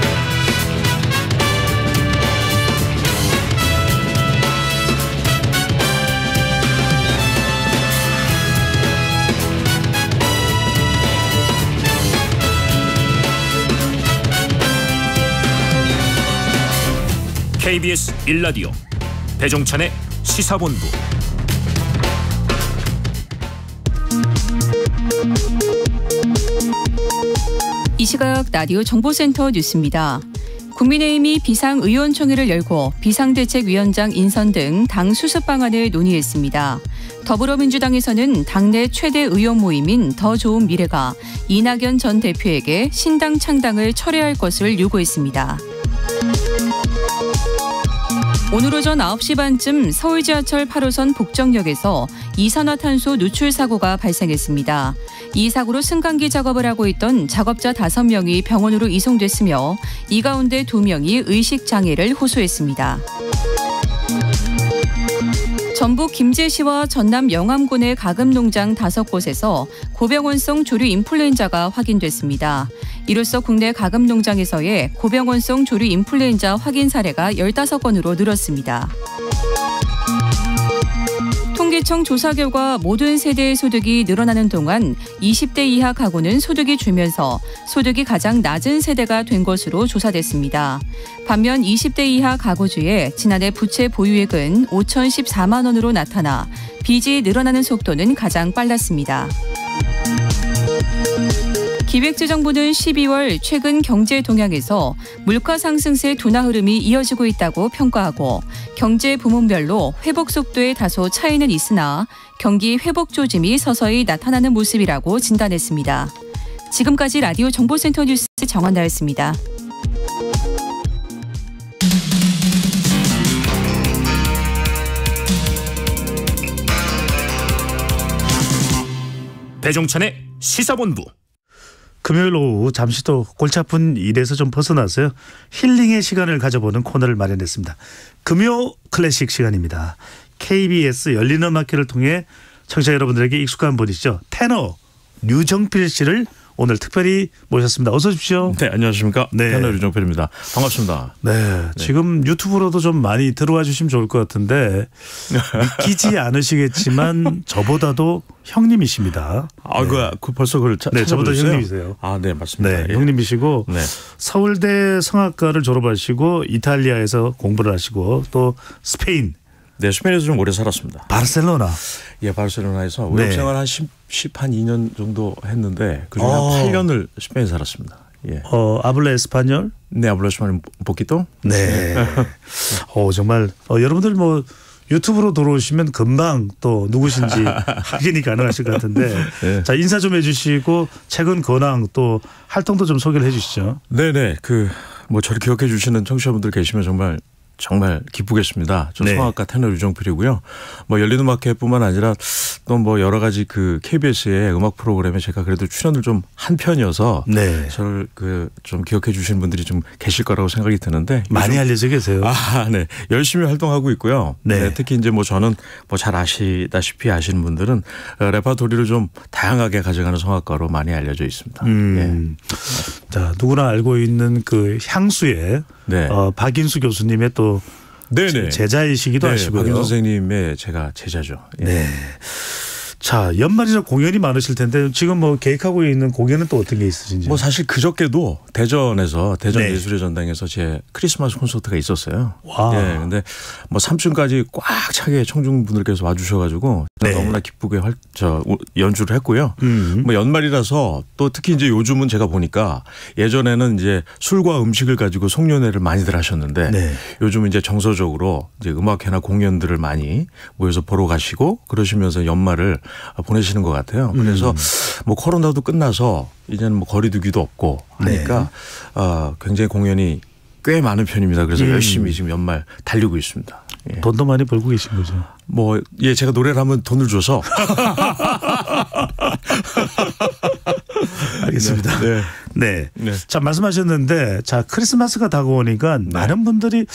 KBS 1라디오 배종찬의 시사본부. 이 시각 라디오 정보센터 뉴스입니다. 국민의힘이 비상의원총회를 열고 비상대책위원장 인선 등 당 수습 방안을 논의했습니다. 더불어민주당에서는 당내 최대 의원 모임인 더 좋은 미래가 이낙연 전 대표에게 신당 창당을 철회할 것을 요구했습니다. 오늘 오전 9시 반쯤 서울 지하철 8호선 복정역에서 이산화탄소 누출 사고가 발생했습니다. 이 사고로 승강기 작업을 하고 있던 작업자 5명이 병원으로 이송됐으며 이 가운데 2명이 의식장애를 호소했습니다. 전북 김제시와 전남 영암군의 가금농장 5곳에서 고병원성 조류 인플루엔자가 확인됐습니다. 이로써 국내 가금농장에서의 고병원성 조류 인플루엔자 확인 사례가 15건으로 늘었습니다. 통계청 조사 결과 모든 세대의 소득이 늘어나는 동안 20대 이하 가구는 소득이 줄면서 소득이 가장 낮은 세대가 된 것으로 조사됐습니다. 반면 20대 이하 가구주의 지난해 부채 보유액은 5,014만 원으로 나타나 빚이 늘어나는 속도는 가장 빨랐습니다. 기획재정부는 12월 최근 경제 동향에서 물가 상승세 둔화 흐름이 이어지고 있다고 평가하고 경제 부문별로 회복 속도에 다소 차이는 있으나 경기 회복 조짐이 서서히 나타나는 모습이라고 진단했습니다. 지금까지 라디오 정보센터 뉴스 정한나였습니다. 배종찬의 시사본부. 금요일 오후 잠시 또 골치 아픈 일에서 좀 벗어나서요. 힐링의 시간을 가져보는 코너를 마련했습니다. 금요 클래식 시간입니다. KBS 열린 음악회를 통해 청취자 여러분들에게 익숙한 분이시죠. 테너 류정필 씨를 오늘 특별히 모셨습니다. 어서 오십시오. 네, 안녕하십니까. 네. 테너 류정필입니다. 반갑습니다. 네, 지금 유튜브로도 좀 많이 들어와 주시면 좋을 것 같은데 믿기지 않으시겠지만 저보다도 형님이십니다. 아, 그 벌써 그걸 네, 저보다 형님이세요. 아, 네, 맞습니다. 네, 예. 형님이시고 네. 서울대 성악과를 졸업하시고 이탈리아에서 공부를 하시고 또 스페인. 네, 스페인에서 좀 오래 살았습니다. 바르셀로나. 예, 바르셀로나에서 네. 외국 생활 한 2년 정도 했는데 그중에 한 8년을 스페인에 살았습니다. 예. 아블라 에스파뇰? 네, 아블라 에스파뇰 포키토? 네. 정말 여러분들 뭐 유튜브로 들어오시면 금방 또 누구신지 확인이 가능하실 것 같은데 네. 자, 인사 좀 해주시고 최근 근황 또 활동도 좀 소개를 해주시죠. 네네. 뭐 저를 기억해 주시는 청취자분들 계시면 정말 기쁘겠습니다. 저 네. 성악가 테너 류정필이고요. 뭐 열린음악회뿐만 아니라 또 뭐 여러 가지 그 KBS의 음악 프로그램에 제가 그래도 출연을 좀 한 편이어서 네. 저를 좀 기억해 주시는 분들이 좀 계실 거라고 생각이 드는데 많이 알려져 계세요. 아, 네. 열심히 활동하고 있고요. 네. 네, 특히 이제 뭐 저는 뭐 잘 아시다시피 아시는 분들은 레퍼토리를 좀 다양하게 가져가는 성악가로 많이 알려져 있습니다. 예. 자, 누구나 알고 있는 그 향수의 네. 박인수 교수님의 또 네네. 제자이시기도 네, 하시고요. 박인 선생님의 제가 제자죠. 예. 네. 자, 연말이라 공연이 많으실 텐데 지금 뭐 계획하고 있는 공연은 또 어떤 게 있으신지? 뭐 사실 그저께도 대전 네. 예술의 전당에서 제 크리스마스 콘서트가 있었어요. 와. 네, 근데 뭐 3층까지 꽉 차게 청중분들께서 와주셔가지고 네. 너무나 기쁘게 연주를 했고요. 뭐 연말이라서 또 특히 이제 요즘은 제가 보니까 예전에는 이제 술과 음식을 가지고 송년회를 많이들 하셨는데 네. 요즘은 이제 정서적으로 이제 음악회나 공연들을 많이 모여서 보러 가시고 그러시면서 연말을 보내시는 것 같아요. 그래서 뭐 코로나도 끝나서 이제는 뭐 거리두기도 없고 하니까 굉장히 공연이 꽤 많은 편입니다. 그래서 열심히 지금 연말 달리고 있습니다. 예. 돈도 많이 벌고 계신 거죠? 뭐 예, 제가 노래를 하면 돈을 줘서 알겠습니다. 네. 네. 네. 자, 말씀하셨는데 자, 크리스마스가 다가오니까 많은 분들이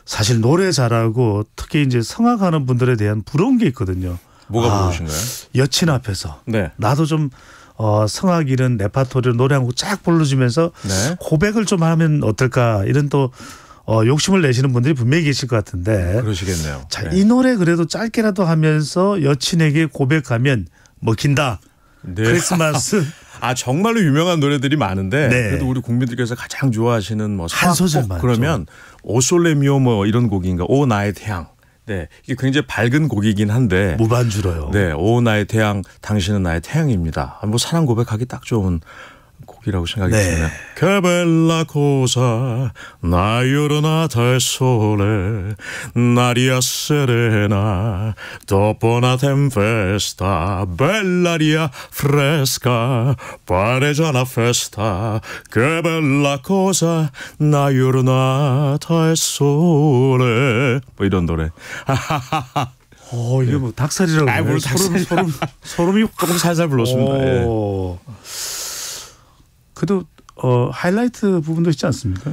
사실 노래 잘하고 특히 이제 성악하는 분들에 대한 부러운 게 있거든요. 뭐가 부르신가요? 여친 앞에서 네. 나도 좀 성악이는 레파토리로 노래 한 곡 쫙 불러주면서 네. 고백을 좀 하면 어떨까 이런 또 욕심을 내시는 분들이 분명히 계실 것 같은데 그러시겠네요. 자, 네. 이 노래 그래도 짧게라도 하면서 여친에게 고백하면 먹힌다. 네. 크리스마스 정말로 유명한 노래들이 많은데 네. 그래도 우리 국민들께서 가장 좋아하시는 뭐 한 소절만 그러면 오솔레미오 뭐 이런 곡인가 오 나의 태양. 네, 이게 굉장히 밝은 곡이긴 한데 무반주로요. 네, 오 나의 태양, 당신은 나의 태양입니다. 뭐 사랑 고백하기 딱 좋은 곡이라고 생각이 드네요. Che bella cosa, una giornata al sole, un'aria serena, dopo una tempesta, bell'aria fresca, pare già una festa. Che bella cosa, una giornata al sole. 뭐 이런 노래. 이게 뭐 닭살이라고. 뭘 소름이 조금 살살 불렀습니다. 예. 그래도 하이라이트 부분도 있지 않습니까?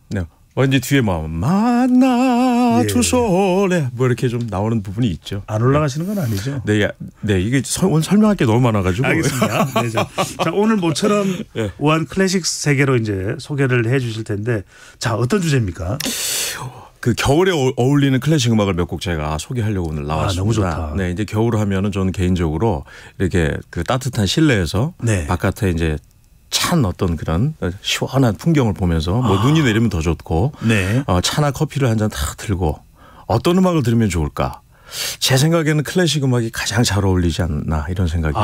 네. 이제 뒤에 뭐 만나 투솔에 뭐 이렇게 좀 나오는 부분이 있죠. 안 올라가시는 건 아니죠? 네, 이게 오늘 설명할 게 너무 많아가지고. 알겠습니다. 네, 자, 오늘 모처럼 우한 클래식 세계로 이제 소개를 해주실 텐데, 자 어떤 주제입니까? 그 겨울에 어울리는 클래식 음악을 몇 곡 제가 소개하려고 오늘 나왔습니다. 너무 좋다. 네, 이제 겨울 하면은 저는 개인적으로 이렇게 그 따뜻한 실내에서 바깥에 이제 찬 어떤 그런 시원한 풍경을 보면서 뭐 눈이 내리면 더 좋고 차나 커피를 한 잔 탁 들고 어떤 음악을 들으면 좋을까? 제 생각에는 클래식 음악이 가장 잘 어울리지 않나 이런 생각이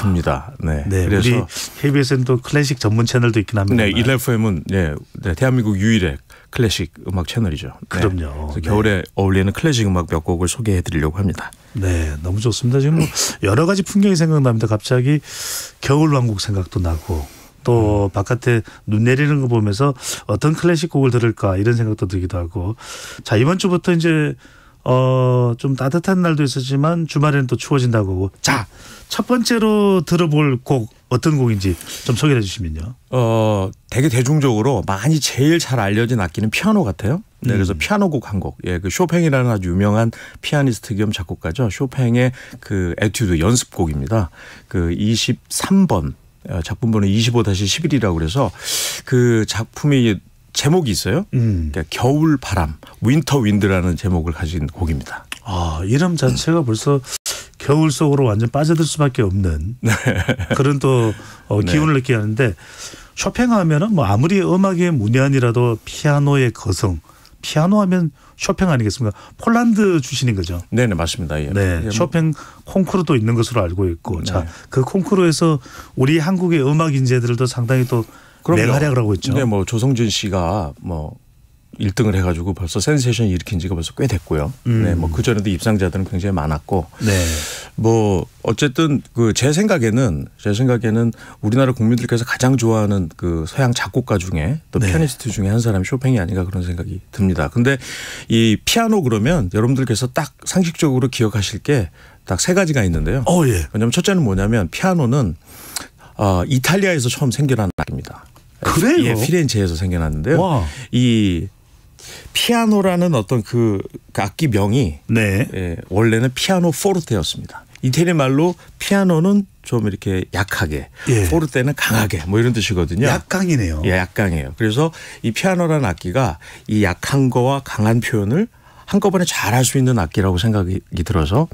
듭니다. 네. 그래서 우리 KBS는 또 클래식 전문 채널도 있긴 합니다. 네, 1FM은 대한민국 유일의 클래식 음악 채널이죠. 그럼요. 그래서 겨울에 어울리는 클래식 음악 몇 곡을 소개해 드리려고 합니다. 네, 너무 좋습니다. 지금 뭐 여러 가지 풍경이 생각납니다. 갑자기 겨울 왕국 생각도 나고 또 바깥에 눈 내리는 거 보면서 어떤 클래식 곡을 들을까 이런 생각도 들기도 하고. 자, 이번 주부터 이제 좀 따뜻한 날도 있었지만 주말에는 또 추워진다고 하고. 자, 첫 번째로 들어볼 곡 어떤 곡인지 좀 소개해 주시면요. 되게 대중적으로 많이 제일 잘 알려진 악기는 피아노 같아요. 네, 그래서 피아노 곡 한 곡. 그 쇼팽이라는 아주 유명한 피아니스트 겸 작곡가죠. 쇼팽의 그 에튜드 연습곡입니다. 그 23번 작품번호 25-11이라고 그래서 그 작품이 제목이 있어요. 그러니까 겨울 바람, 윈터 윈드라는 제목을 가진 곡입니다. 이름 자체가 벌써 겨울 속으로 완전 빠져들 수밖에 없는 그런 또 기운을 느끼게 하는데, 쇼팽 하면은 뭐 아무리 음악의 문외한이라도 피아노의 거성, 피아노 하면 쇼팽 아니겠습니까? 폴란드 출신인 거죠. 네, 맞습니다. 예. 네, 쇼팽 콩쿠르도 있는 것으로 알고 있고, 자, 그 콩쿠르에서 우리 한국의 음악 인재들도 상당히 또 맹활약을 하고 있죠. 네, 뭐 조성진 씨가 뭐 1등을 해가지고 벌써 센세이션 일으킨 지가 벌써 꽤 됐고요. 네, 뭐 그 전에도 입상자들은 굉장히 많았고. 네. 뭐 어쨌든 그 제 생각에는 우리나라 국민들께서 가장 좋아하는 그 서양 작곡가 중에 또 피아니스트 중에 한 사람이 쇼팽이 아닌가 그런 생각이 듭니다. 근데 이 피아노 그러면 여러분들께서 딱 상식적으로 기억하실 게 딱 세 가지가 있는데요. 왜냐하면 첫째는 뭐냐면 피아노는 이탈리아에서 처음 생겨난 악기입니다. 그래요? 예, 피렌체에서 생겨났는데요. 이 피아노라는 어떤 그 악기 명이 원래는 피아노 포르테였습니다. 이태리 말로 피아노는 좀 이렇게 약하게, 포르테는 강하게 뭐 이런 뜻이거든요. 약강이네요. 예, 약강이에요. 그래서 이 피아노라는 악기가 이 약한 거와 강한 표현을 한꺼번에 잘할 수 있는 악기라고 생각이 들어서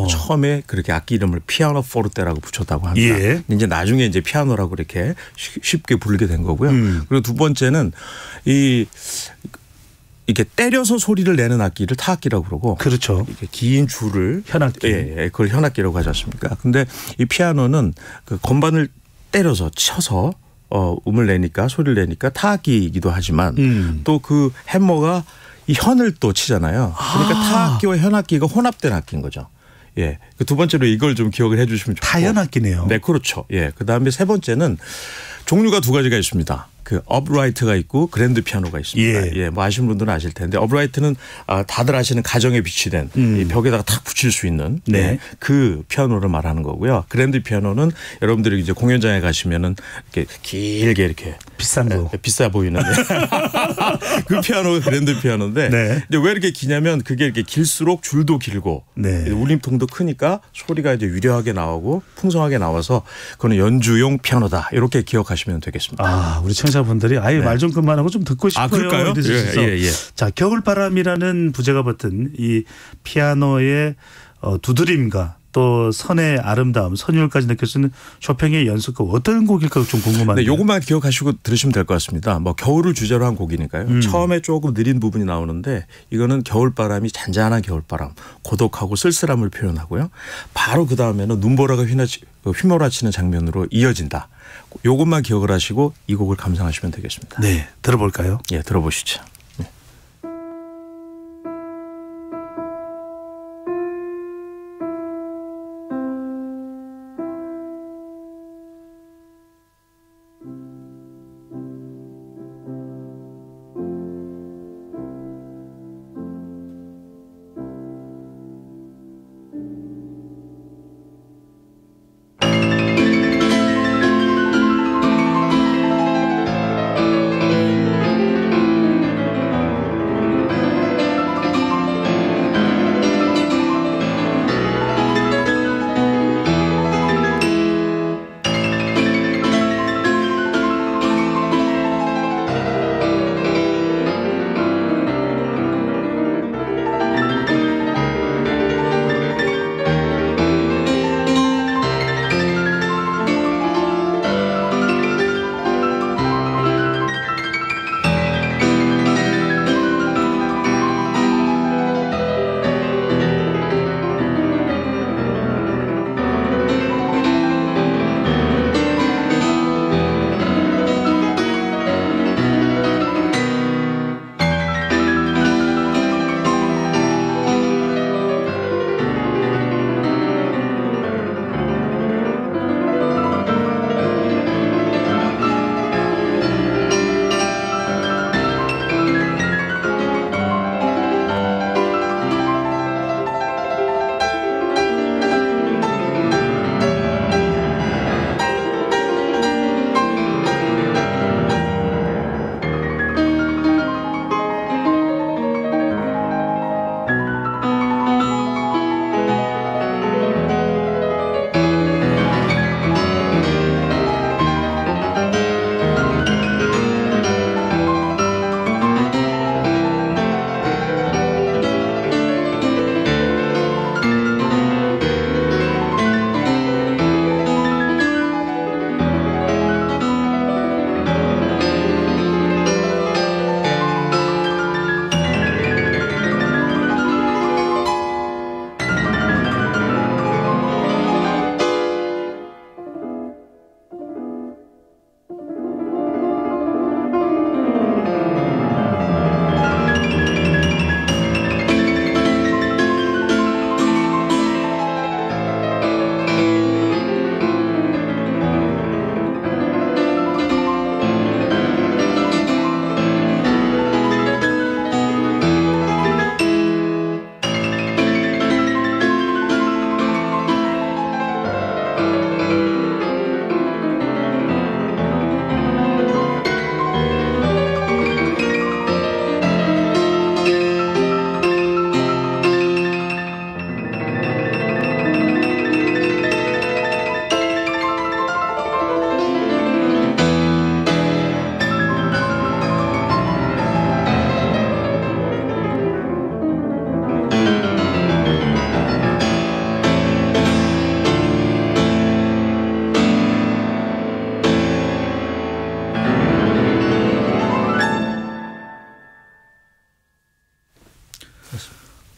처음에 그렇게 악기 이름을 피아노 포르테라고 붙였다고 합니다. 이제 나중에 이제 피아노라고 이렇게 쉽게 부르게 된 거고요. 그리고 두 번째는 이렇게 때려서 소리를 내는 악기를 타악기라고 그러고, 그렇죠. 이렇게 긴 줄을 현악기, 그걸 현악기라고 하지 않습니까? 근데 이 피아노는 그 건반을 때려서 쳐서 음을 내니까 소리를 내니까 타악기이기도 하지만 또 그 해머가 이 현을 또 치잖아요. 그러니까 타악기와 현악기가 혼합된 악기인 거죠. 예. 그 두 번째로 이걸 좀 기억을 해 주시면 좋고. 타현악기네요. 네, 그렇죠. 예. 그다음에 세 번째는 종류가 두 가지가 있습니다. 그 업라이트가 있고 그랜드 피아노가 있습니다. 예, 뭐 아시는 분들은 아실 텐데 업라이트는 다들 아시는 가정에 비치된 이 벽에다가 탁 붙일 수 있는 그 피아노를 말하는 거고요. 그랜드 피아노는 여러분들이 이제 공연장에 가시면은 이렇게 길게 이렇게 비싼 거, 비싸 보이는 그 피아노가 그랜드 피아노인데 이제 왜 이렇게 기냐면 그게 이렇게 길수록 줄도 길고 울림통도 크니까 소리가 이제 유려하게 나오고 풍성하게 나와서 그거는 연주용 피아노다 이렇게 기억하시면 되겠습니다. 우리 청자분들이 아예 말 좀 그만하고 좀 듣고 싶어요. 그럴까요? 예. 자, 겨울바람이라는 부제가 붙은 이 피아노의 두드림과 또 선의 아름다움, 선율까지 느낄 수 있는 쇼팽의 연습곡 어떤 곡일까 좀 궁금한데. 네, 요것만 기억하시고 들으시면 될 것 같습니다. 뭐 겨울을 주제로 한 곡이니까요. 처음에 조금 느린 부분이 나오는데 이거는 겨울바람이 잔잔한 겨울바람, 고독하고 쓸쓸함을 표현하고요. 바로 그 다음에는 눈보라가 휘몰아치는 장면으로 이어진다. 요것만 기억을 하시고 이 곡을 감상하시면 되겠습니다. 네, 들어볼까요? 예, 들어보시죠. 네.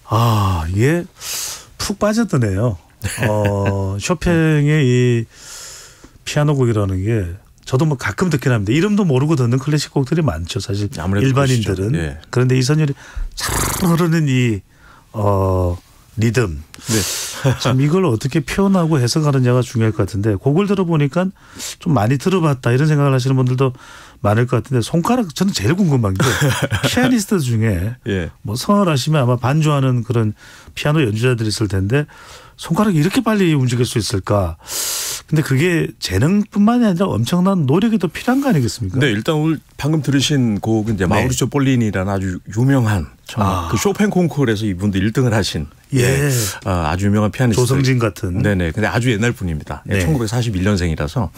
아, 이게 푹 빠져드네요. 쇼팽의 이 피아노 곡이라는 게 저도 뭐 가끔 듣긴 합니다. 이름도 모르고 듣는 클래식 곡들이 많죠. 사실 일반인들은. 예. 그런데 이선율이 잘 흐르는 이 리듬. 네. 참 이걸 어떻게 표현하고 해석하느냐가 중요할 것 같은데 곡을 들어보니까 좀 많이 들어봤다 이런 생각을 하시는 분들도 많을 것 같은데 손가락 저는 제일 궁금한 게 피아니스트 중에 예. 뭐 성을 하시면 아마 반주하는 그런 피아노 연주자들이 있을 텐데 손가락이 이렇게 빨리 움직일 수 있을까. 근데 그게 재능뿐만이 아니라 엄청난 노력이 더 필요한 거 아니겠습니까? 네, 일단 오늘 방금 들으신 곡은 이제 마우리cio 볼리니라는 아주 유명한 정말 그 쇼팽 콩쿠르에서 이분도 1등을 하신 예. 아주 유명한 피아니스트. 조성진 같은. 네네. 근데 아주 옛날 분입니다. 네. 1941년생이라서.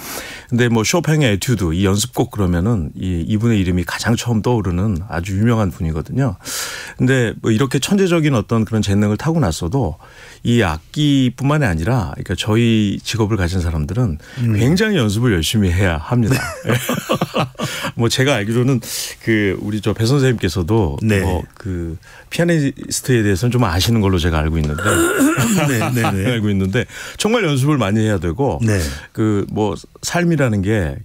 근데 뭐 쇼팽의 에튜드 이 연습곡 그러면은 이분의 이름이 가장 처음 떠오르는 아주 유명한 분이거든요. 근데 뭐 이렇게 천재적인 어떤 그런 재능을 타고났어도 이 악기뿐만이 아니라 그러니까 저희 직업을 가진 사람들은 굉장히 연습을 열심히 해야 합니다. 뭐 제가 알기로는 우리 배 선생님께서도 네. 뭐 피아니스트에 대해서는 좀 아시는 걸로 제가 알고 있는데 알고 있는데 정말 연습을 많이 해야 되고 네. 뭐 삶이라는 게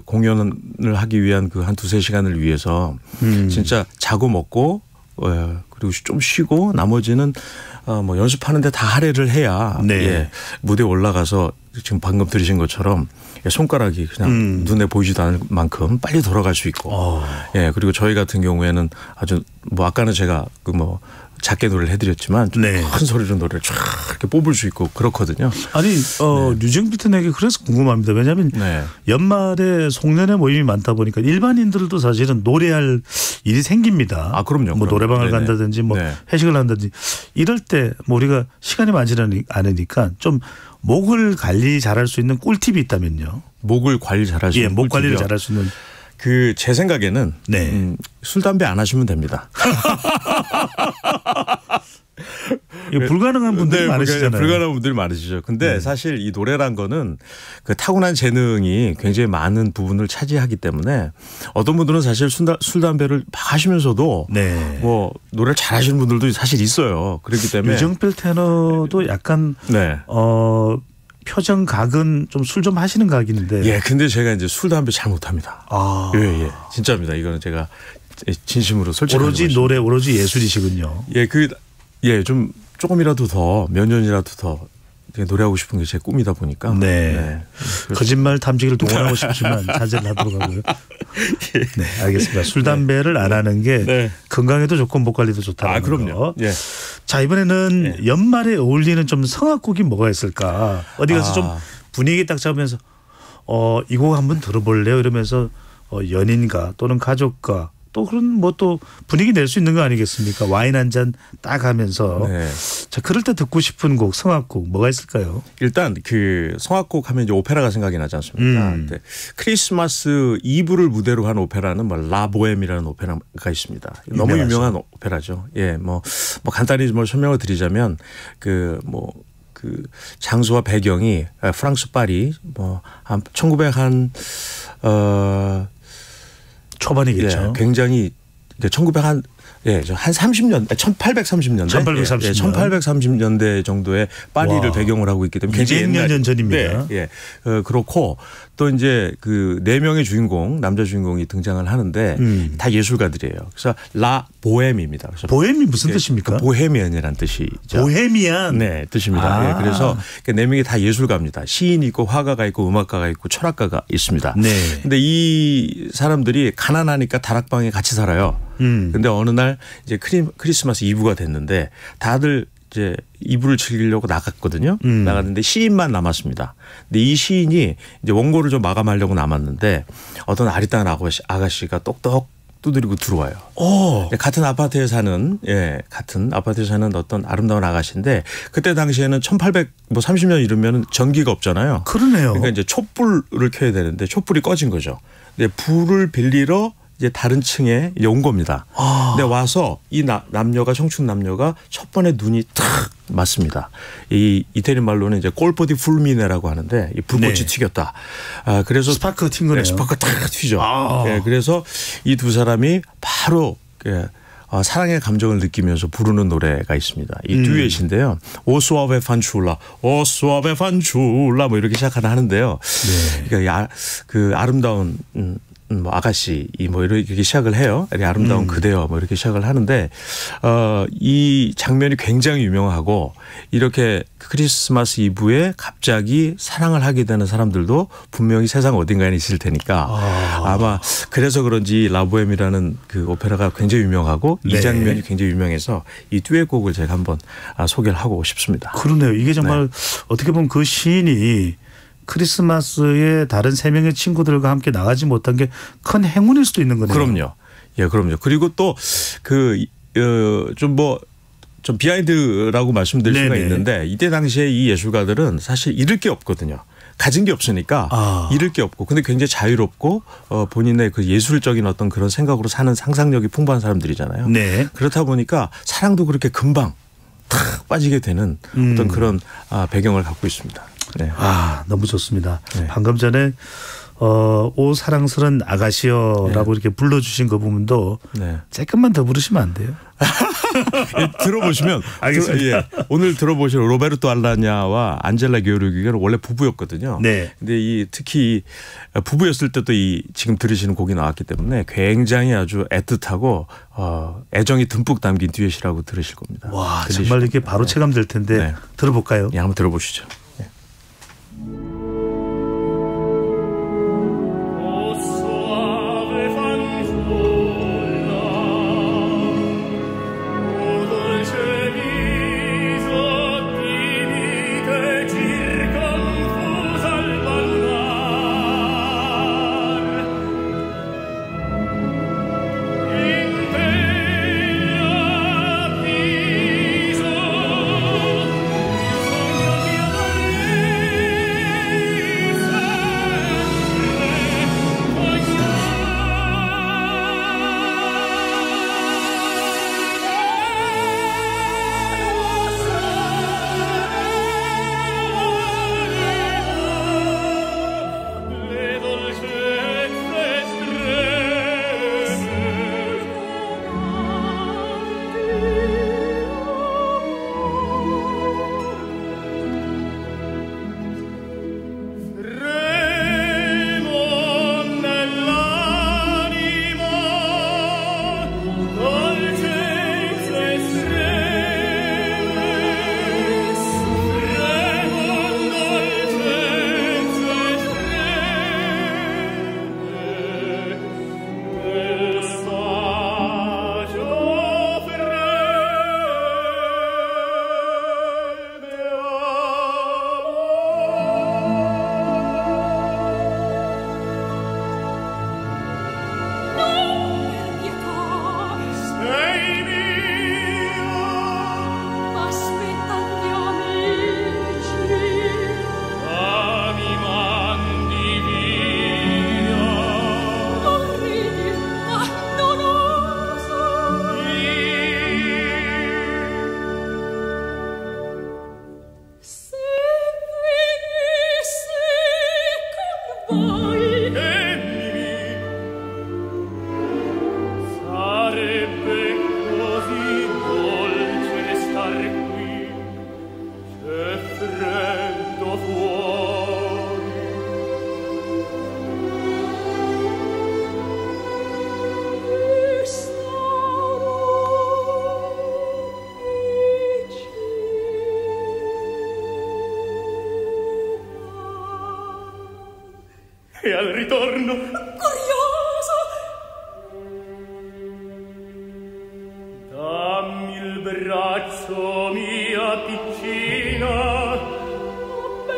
공연을 하기 위한 한 2-3시간을 위해서 진짜 자고 먹고 그리고 좀 쉬고 나머지는 뭐 연습하는데 다 할애를 해야 네. 예, 무대에 올라가서 지금 방금 들으신 것처럼 손가락이 그냥 눈에 보이지도 않을 만큼 빨리 돌아갈 수 있고 예, 그리고 저희 같은 경우에는 아주 뭐 아까는 제가 작게 노래를 해드렸지만 네. 큰 소리로 노래를 쫙 이렇게 뽑을 수 있고 그렇거든요. 아니 류정필튼에게 그래서 궁금합니다. 왜냐하면 연말에 송년회 모임이 많다 보니까 일반인들도 사실은 노래할 일이 생깁니다. 아 그럼요. 뭐 노래방을 간다든지 뭐 회식을 한다든지 이럴 때 뭐 우리가 시간이 많지는 않으니까 좀 목을 관리 잘할 수 있는 꿀팁이 있다면요. 목을 관리 잘할 수 있는 목 관리를 잘할 수 있는. 제 생각에는 술 담배 안 하시면 됩니다. 이거 불가능한 분들이 많으시잖아요. 불가능한 분들이 많으시죠. 근데 사실 이 노래란 거는 타고난 재능이 굉장히 많은 부분을 차지하기 때문에 어떤 분들은 사실 술 담배를 막 하시면서도 뭐 노래를 잘하시는 분들도 사실 있어요. 그렇기 때문에 류정필 테너도 약간 표정 각은 좀 술 좀 하시는 각인데. 예, 근데 제가 이제 술 담배 잘 못합니다. 예, 진짜입니다. 이거는 제가 진심으로 솔직하게 오로지 노래, 오로지 예술이시군요. 예, 좀 조금이라도 더 몇 년이라도 더 노래하고 싶은 게 제 꿈이다 보니까. 네. 거짓말 탐지기를 동원하고 싶지만 자제를 하도록 하고요. 네, 알겠습니다. 술 담배를 안 하는 게 건강에도 좋고 목 관리도 좋다는 거. 그럼요. 예. 자, 이번에는 연말에 어울리는 좀 성악곡이 뭐가 있을까? 어디 가서 좀 분위기 딱 잡으면서 이 곡 한번 들어볼래요? 이러면서 연인과 또는 가족과 또 그런 뭐 또 분위기 낼 수 있는 거 아니겠습니까? 와인 한 잔 딱 하면서. 자, 그럴 때 듣고 싶은 곡, 성악곡 뭐가 있을까요? 일단 성악곡 하면 이제 오페라가 생각이 나지 않습니까? 근데 크리스마스 이브를 무대로 한 오페라는 라 보엠이라는 오페라가 있습니다. 너무 유명한 오페라죠. 예, 뭐 간단히 설명을 드리자면 장소와 배경이 프랑스 파리 한 1900 초반이겠죠. 굉장히 1830년대 1830년대 정도의 파리를 배경으로 하고 있기 때문에 200년 전입니다. 그렇고 또 이제 4명의 주인공, 남자 주인공이 등장을 하는데 다 예술가들이에요. 그래서 라 보헤미입니다. 그래서 보헤미 무슨 뜻입니까? 보헤미안이라는 뜻이죠. 보헤미안. 네, 뜻입니다. 그래서 4명이 다 예술가입니다. 시인이 있고 화가가 있고 음악가가 있고 철학가가 있습니다. 근데 이 사람들이 가난하니까 다락방에 같이 살아요. 근데 어느 날 이제 크리스마스 이브가 됐는데 다들 이제 이브를 즐기려고 나갔거든요. 나갔는데 시인만 남았습니다. 근데 이 시인이 이제 원고를 좀 마감하려고 남았는데 어떤 아리따운 아가씨가 똑똑 두드리고 들어와요. 같은 아파트에 사는 어떤 아름다운 아가씨인데 그때 당시에는 1830년 이르면 전기가 없잖아요. 그러네요. 그러니까 이제 촛불을 켜야 되는데 촛불이 꺼진 거죠. 근데 불을 빌리러 이제 다른 층에 온 겁니다. 근데 와서 이 청춘 남녀가 첫 번에 눈이 탁 맞습니다. 이 이태리 말로는 이제 꼴포디 풀미네라고 하는데 이 불꽃이 튀겼다. 그래서 스파크 튄 거네요. 스파크 탁 튀죠. 그래서 이 두 사람이 바로 사랑의 감정을 느끼면서 부르는 노래가 있습니다. 이 듀엣인데요. 오 수아베 판출라, 오 수아베 판출라 뭐 이렇게 시작하는데요. 그러니까 아름다운 아가씨 뭐 이렇게 시작을 해요. 아름다운 그대여 뭐 이렇게 시작을 하는데 이 장면이 굉장히 유명하고 이렇게 크리스마스 이브에 갑자기 사랑을 하게 되는 사람들도 분명히 세상 어딘가에 있을 테니까 아마 그래서 그런지 라보엠이라는 오페라가 굉장히 유명하고 이 장면이 굉장히 유명해서 이 듀엣곡을 제가 한번 소개를 하고 싶습니다. 그러네요. 이게 정말 어떻게 보면 그 시인이 크리스마스에 다른 3명의 친구들과 함께 나가지 못한 게 큰 행운일 수도 있는 거네요. 그럼요. 예, 그럼요. 그리고 또 좀 비하인드라고 말씀드릴 수가 네네. 있는데 이때 당시에 이 예술가들은 사실 잃을 게 없거든요. 가진 게 없으니까 잃을 게 없고 근데 굉장히 자유롭고 본인의 그 예술적인 어떤 그런 생각으로 사는 상상력이 풍부한 사람들이잖아요. 네. 그렇다 보니까 사랑도 그렇게 금방 탁 빠지게 되는 어떤 그런 배경을 갖고 있습니다. 네. 너무 좋습니다. 네. 방금 전에 오 사랑스런 아가씨여라고 이렇게 불러주신 그 부분도 조금만 더 부르시면 안 돼요? 들어보시면 알겠습니다. 오늘 들어보실 로베르토 알라냐와 안젤라 게오르기가 원래 부부였거든요. 네. 근데 특히 부부였을 때도 지금 들으시는 곡이 나왔기 때문에 굉장히 아주 애틋하고 애정이 듬뿍 담긴 듀엣이라고 들으실 겁니다. 와, 정말 이게 바로 체감될 텐데 들어볼까요? 예, 한번 들어보시죠. E al ritorno curioso dammi il braccio mia piccina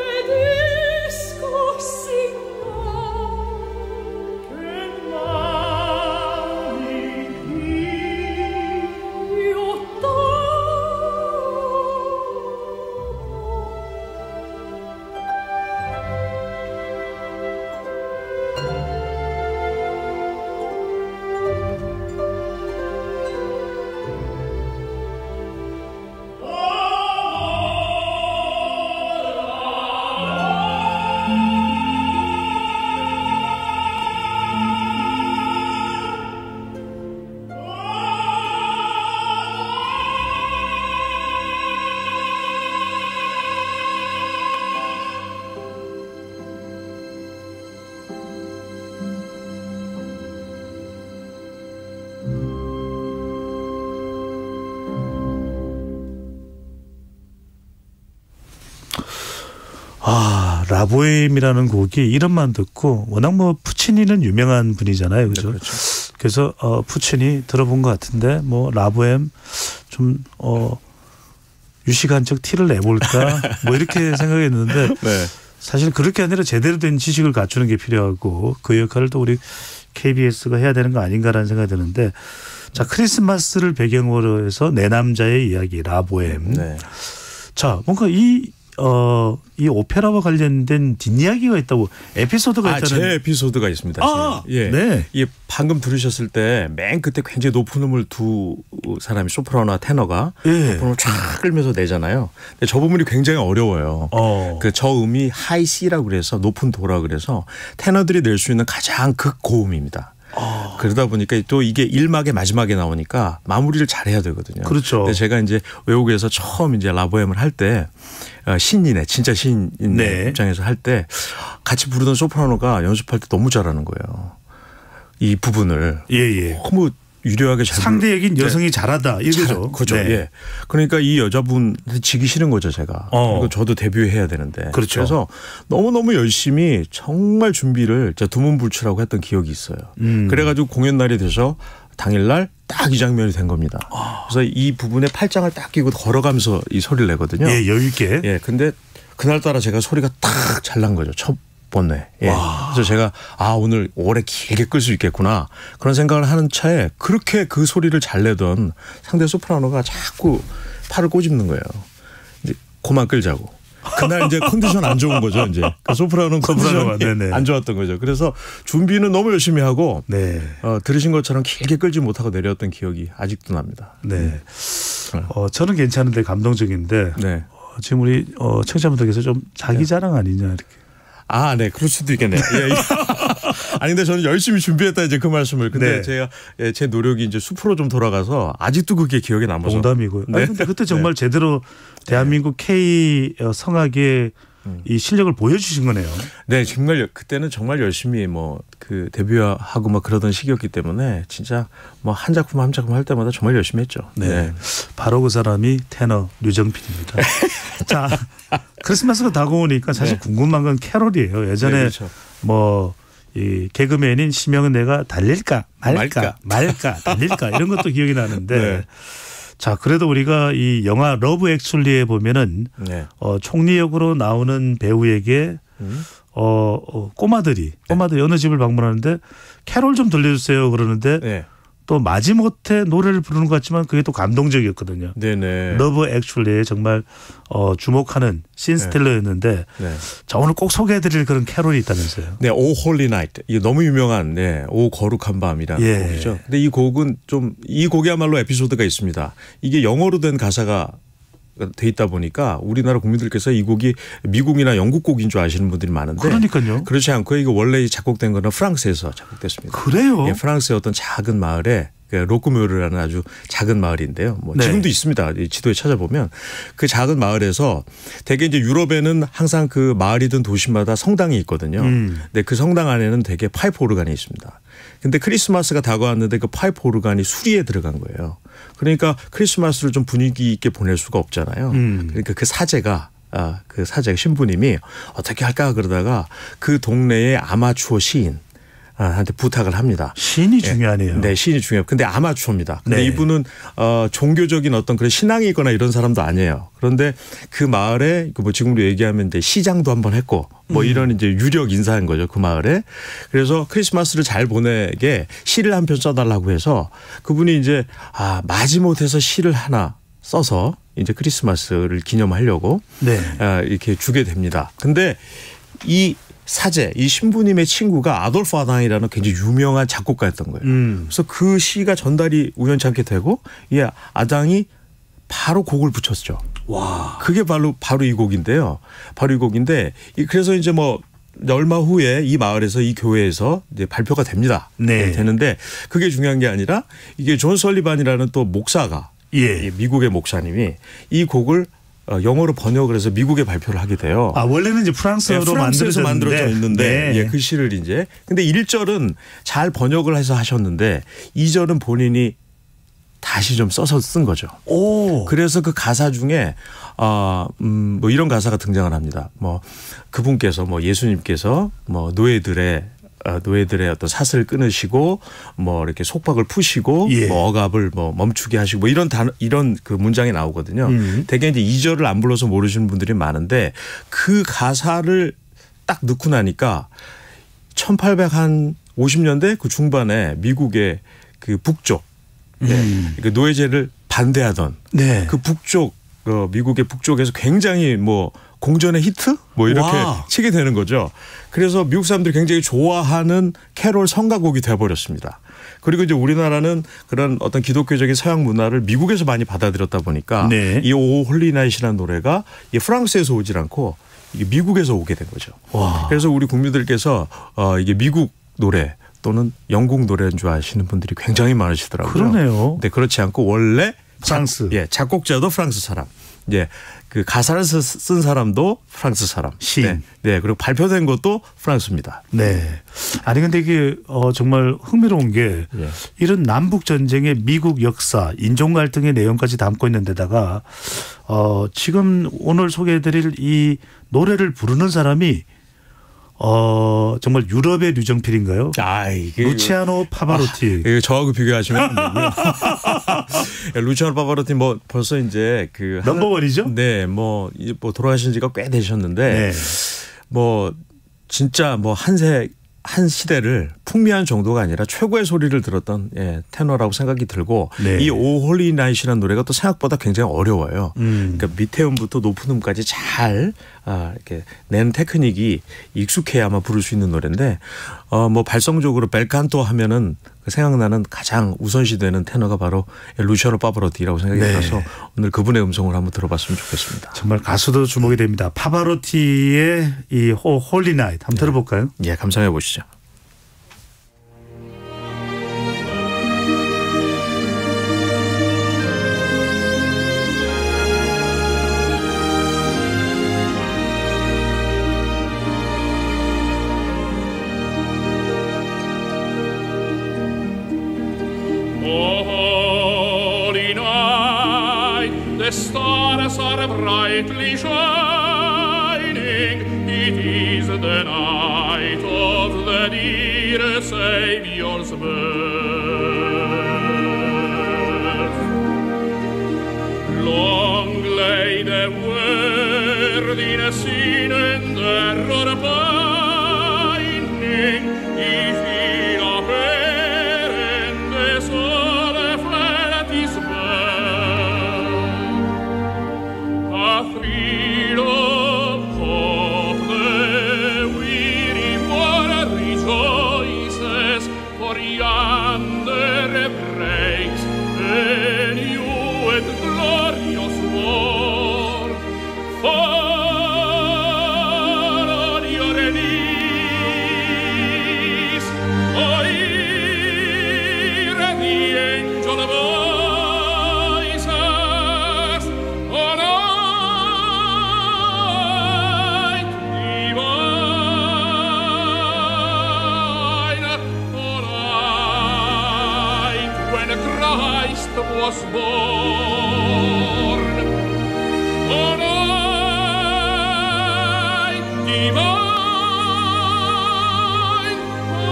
obbedisco signor che mani io 라보엠이라는 곡이 이름만 듣고 워낙 뭐 푸치니는 유명한 분이잖아요, 그죠? 네, 그렇죠. 그래서 푸치니 들어본 것 같은데 뭐 라보엠 좀 유식한 척 티를 내볼까 뭐 이렇게 생각했는데 네. 사실 그렇게 아니라 제대로 된 지식을 갖추는 게 필요하고 그 역할을 또 우리 KBS가 해야 되는 거 아닌가라는 생각이 드는데 자, 크리스마스를 배경으로 해서 내 남자의 이야기 라보엠. 네. 자, 뭔가 이 오페라와 관련된 뒷이야기가 있다고 에피소드가 있다는. 제 에피소드가 있습니다. 예. 네. 예, 방금 들으셨을 때 맨 그때 굉장히 높은 음을 두 사람이 소프라노와 테너가 높은 음을 쫙 끌면서 내잖아요. 근데 저 부분이 굉장히 어려워요. 그 저 음이 하이 C라고 그래서 높은 도라 그래서 테너들이 낼 수 있는 가장 극고음입니다. 그러다 보니까 또 이게 1막의 마지막에 나오니까 마무리를 잘해야 되거든요. 그렇죠. 근데 제가 이제 외국에서 처음 이제 라보엠을 할 때 신인의 진짜 신인의 입장에서 할 때 같이 부르던 소프라노가 연습할 때 너무 잘하는 거예요. 이 부분을 너무 유려하게 잘 상대 얘기는 여성이 잘하다 이거죠. 그렇죠. 예. 그러니까 이 여자분한테 지기 싫은 거죠, 제가. 그리고 저도 데뷔해야 되는데. 그렇죠. 그래서 너무너무 열심히 정말 준비를 두문불출하고 했던 기억이 있어요. 그래가지고 공연 날이 돼서 당일날 딱 이 장면이 된 겁니다. 그래서 이 부분에 팔짱을 딱 끼고 걸어가면서 이 소리를 내거든요. 예, 여유 있게. 예, 근데 그날따라 제가 소리가 딱 잘 난 거죠. 첫 번에. 예. 그래서 제가 오늘 오래 길게 끌 수 있겠구나 그런 생각을 하는 차에 그렇게 그 소리를 잘 내던 상대 소프라노가 자꾸 팔을 꼬집는 거예요. 이제 그만 끌자고. 그날 이제 컨디션 안 좋은 거죠. 이제 그 소프라노는 컨디션이 안 좋았던 거죠. 그래서 준비는 너무 열심히 하고 들으신 것처럼 길게 끌지 못하고 내렸던 기억이 아직도 납니다. 네. 저는 괜찮은데 감동적인데 지금 우리 청취자분들께서 좀 자기 자랑 아니냐 이렇게. 네. 그럴 수도 있겠네요. 예. 아니, 근데 저는 열심히 준비했다, 이제 그 말씀을. 근데 제가 제 노력이 이제 숲으로 좀 돌아가서 아직도 그게 기억에 남아서. 농담이고요. 네. 근데 그때 정말 제대로 대한민국 K 성악의 이 실력을 보여주신 거네요. 네, 정말 그때는 정말 열심히 그 데뷔하고 막 그러던 시기였기 때문에 진짜 한 작품 한 작품 할 때마다 정말 열심히 했죠. 네. 바로 그 사람이 테너 류정필입니다. 자, 크리스마스가 다가오니까 사실 궁금한 건 캐롤이에요. 예전에 이 개그맨인 심영은 내가 달릴까 말까 달릴까 이런 것도 기억이 나는데 자, 그래도 우리가 이 영화 러브 액츄얼리에 보면은 총리 역으로 나오는 배우에게 꼬마들이 어느 집을 방문하는데 캐롤 좀 들려주세요 그러는데 또 마지못해 노래를 부르는 것 같지만 그게 또 감동적이었거든요. 네네. 러브 액츄얼리에 정말 주목하는 신스텔러였는데 자, 오늘 꼭 소개해드릴 그런 캐롤이 있다면서요. 네, 오 홀리 나이트. 이게 너무 유명한 오 거룩한 밤이라는 곡이죠. 근데 이 곡은 이 곡이야말로 에피소드가 있습니다. 이게 영어로 된 가사가 돼 있다 보니까 우리나라 국민들께서 이 곡이 미국이나 영국 곡인 줄 아시는 분들이 많은데 그러니까요. 그렇지 않고 이거 원래 작곡된 거는 프랑스에서 작곡됐습니다. 그래요? 예, 프랑스의 어떤 작은 마을에 로크묘르라는 아주 작은 마을인데요. 지금도 있습니다. 지도에 찾아보면 그 작은 마을에서 대개 이제 유럽에는 항상 그 마을이든 도시마다 성당이 있거든요. 근데 그 성당 안에는 대개 파이프 오르간이 있습니다. 근데 크리스마스가 다가왔는데 그 파이프 오르간이 수리에 들어간 거예요. 그러니까 크리스마스를 좀 분위기 있게 보낼 수가 없잖아요. 그러니까 그 사제가 신부님이 어떻게 할까 그러다가 그 동네의 아마추어 시인 한테 부탁을 합니다. 시인이 중요하네요. 네, 시인이 중요해요. 근데 아마추어입니다. 근데 이분은 종교적인 어떤 그런 신앙이 있거나 이런 사람도 아니에요. 그런데 그 마을에 지금으로 얘기하면 이제 시장도 한번 했고 이런 이제 유력 인사인 거죠. 그 마을에. 그래서 크리스마스를 잘 보내게 시를 한 편 써달라고 해서 그분이 이제 마지못해서 시를 하나 써서 이제 크리스마스를 기념하려고 이렇게 주게 됩니다. 근데 이 신부님의 친구가 아돌프 아당이라는 굉장히 유명한 작곡가였던 거예요. 그래서 그 시가 전달이 우연치 않게 되고 이 아당이 바로 곡을 붙였죠. 와. 그게 바로 이 곡인데요. 바로 이 곡인데 그래서 이제 얼마 후에 이 마을에서 이 교회에서 이제 발표가 됩니다. 되는데 그게 중요한 게 아니라 이게 존 설리반이라는 또 목사가 미국의 목사님이 이 곡을 영어로 번역을 해서 미국에 발표를 하게 돼요. 원래는 이제 프랑스어로 만들어져 있는데 그 시를 이제 근데 1절은 잘 번역을 해서 하셨는데 2절은 본인이 다시 좀 써서 쓴 거죠. 그래서 그 가사 중에 이런 가사가 등장을 합니다. 그분께서 예수님께서 노예들의 어떤 사슬을 끊으시고 이렇게 속박을 푸시고 억압을 멈추게 하시고 이런 그 문장이 나오거든요. 대개 이제 2절을 안 불러서 모르시는 분들이 많은데 그 가사를 딱 넣고 나니까 1850년대 그 중반에 미국의 그 북쪽 그 노예제를 반대하던 네. 그 북쪽 미국의 북쪽에서 굉장히 뭐 공전의 히트 뭐 이렇게 와. 치게 되는 거죠. 그래서 미국 사람들이 굉장히 좋아하는 캐롤 성가곡이 돼버렸습니다. 그리고 이제 우리나라는 그런 어떤 기독교적인 서양 문화를 미국에서 많이 받아들였다 보니까 네. 이 오 홀리 나잇이라는 노래가 프랑스에서 오질 않고 이게 미국에서 오게 된 거죠. 와. 그래서 우리 국민들께서 이게 미국 노래 또는 영국 노래인 줄 아시는 분들이 굉장히 많으시더라고요. 그러네요. 근데 그렇지 않고 원래 프랑스. 작곡자도 프랑스 사람. 그 가사를 쓴 사람도 프랑스 사람. 시인. 네. 그리고 발표된 것도 프랑스입니다. 네. 아니 근데 이게 정말 흥미로운 게 이런 남북 전쟁의 미국 역사, 인종 갈등의 내용까지 담고 있는 데다가 지금 오늘 소개해드릴 이 노래를 부르는 사람이 정말 유럽의 류정필인가요? 이게 루치아노 파바로티. 이거 저하고 비교하시면 안 되고요. 루치아노 파바로티 뭐 벌써 이제 그 넘버원이죠? 네, 뭐 돌아가신 지가 꽤 되셨는데 뭐 진짜 뭐 한 시대를 풍미한 정도가 아니라 최고의 소리를 들었던 테너라고 생각이 들고 이 오 홀리 나잇이라는 노래가 또 생각보다 굉장히 어려워요. 그러니까 밑에 음부터 높은 음까지 잘 이렇게 내는 테크닉이 익숙해야 아마 부를 수 있는 노래인데 뭐 발성적으로 벨칸토 하면은 생각나는 가장 우선시되는 테너가 바로 루치아노 파바로티라고 생각이 들어서 오늘 그분의 음성을 한번 들어봤으면 좋겠습니다. 정말 가수도 주목이 됩니다. 파바로티의 이 홀리 나잇 한번 들어볼까요? 예, 감상해 보시죠. The stars are brightly shining. It is the night of the dear Saviour's birth. Long lay the world in sin and error pining. If in a fair and the soul felt his a thrill of hope, the weary world rejoices, for yonder breaks a new and glorious morn. Fall on your knees, hear the angel voices, on Christ was born. O night divine, O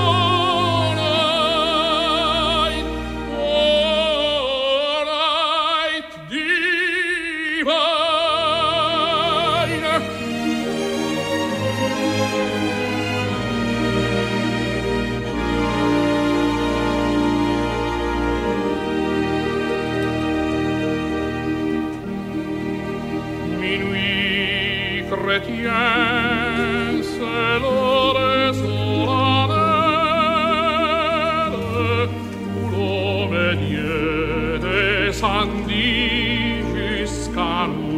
night divine. Chrétien, c'est l'heure solennelle où l'homme Dieu descendit jusqu'à nous.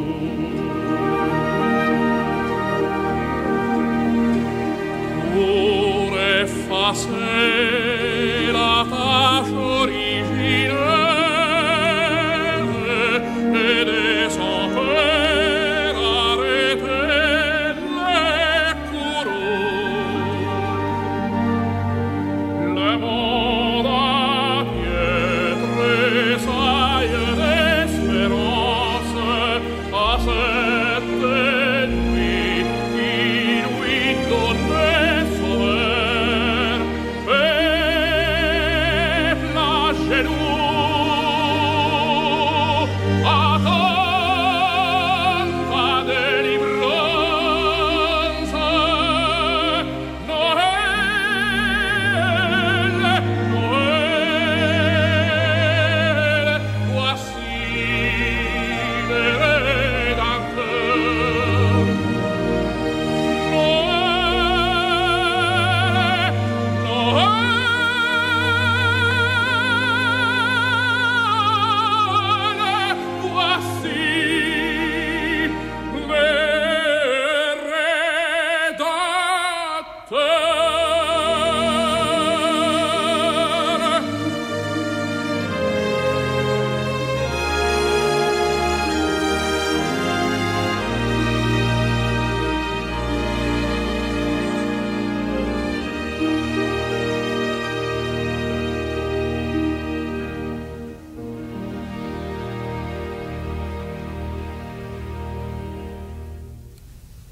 Pour effacer la tâche originelle et de son père arrêter les courroux. Le monde entier tressaille d'espérance à cette nuit qui lui donnait sauveur.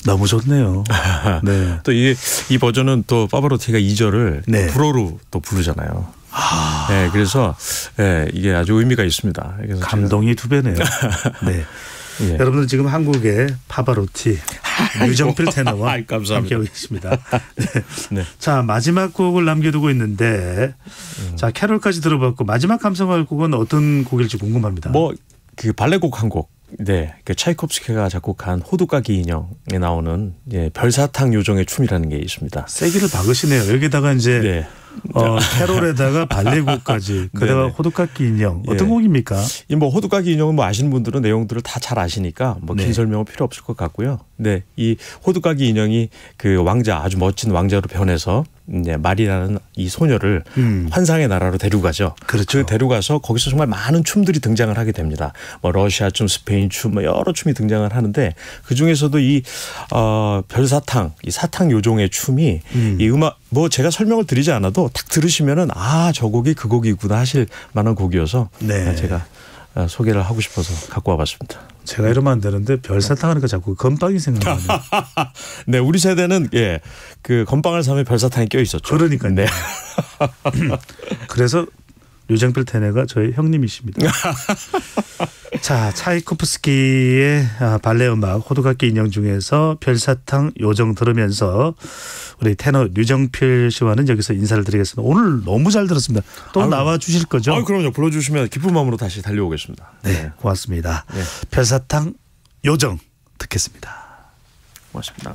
너무 좋네요. 네. 또 이 버전은 또 파바로티가 2절을 네. 불어로 또 부르잖아요. 네, 그래서 이게 아주 의미가 있습니다. 그래서 감동이 두 배네요. 네. 예. 여러분들 지금 한국의 파바로티 유정필 테너와 감사합니다. 함께하고 계십니다. 네. 네. 자, 마지막 곡을 남겨두고 있는데 자, 캐롤까지 들어봤고 마지막 감상할 곡은 어떤 곡일지 궁금합니다. 뭐 그 발레곡 한 곡. 네, 그 차이콥스키가 작곡한 호두까기 인형에 나오는 별사탕 요정의 춤이라는 게 있습니다. 세기를 박으시네요. 여기다가 이제 네. 캐롤에다가 발레곡까지 그다가 네네. 호두까기 인형 어떤 예. 곡입니까? 이 뭐 호두까기 인형은 뭐 아시는 분들은 내용들을 다 잘 아시니까 뭐 긴 네. 설명은 필요 없을 것 같고요. 네, 이 호두까기 인형이 그 왕자 아주 멋진 왕자로 변해서 이제 말이라는 이 소녀를 환상의 나라로 데려가죠. 그렇죠. 그 데려가서 거기서 정말 많은 춤들이 등장을 하게 됩니다. 뭐 러시아 춤, 스페인 춤, 뭐 여러 춤이 등장을 하는데 그 중에서도 이 별사탕, 이 사탕 요정의 춤이 이 음악 뭐 제가 설명을 드리지 않아도 딱 들으시면은 저 곡이 그 곡이구나 하실 만한 곡이어서 네. 제가 소개를 하고 싶어서 갖고 와봤습니다. 제가 이러면 안 되는데 별사탕 하니까 자꾸 건빵이 생각나네요. 네, 우리 세대는 그 건빵을 사면 별사탕이 껴 있었죠. 그러니까요. 네. 그래서 유정필 테너가 저의 형님이십니다. 자, 차이코프스키의 발레 음악 호두까기 인형 중에서 별사탕 요정 들으면서 우리 테너 유정필 씨와는 여기서 인사를 드리겠습니다. 오늘 너무 잘 들었습니다. 또 나와 주실 거죠? 그럼요. 불러주시면 기쁜 마음으로 다시 달려오겠습니다. 네, 고맙습니다. 네. 별사탕 요정 듣겠습니다. 고맙습니다.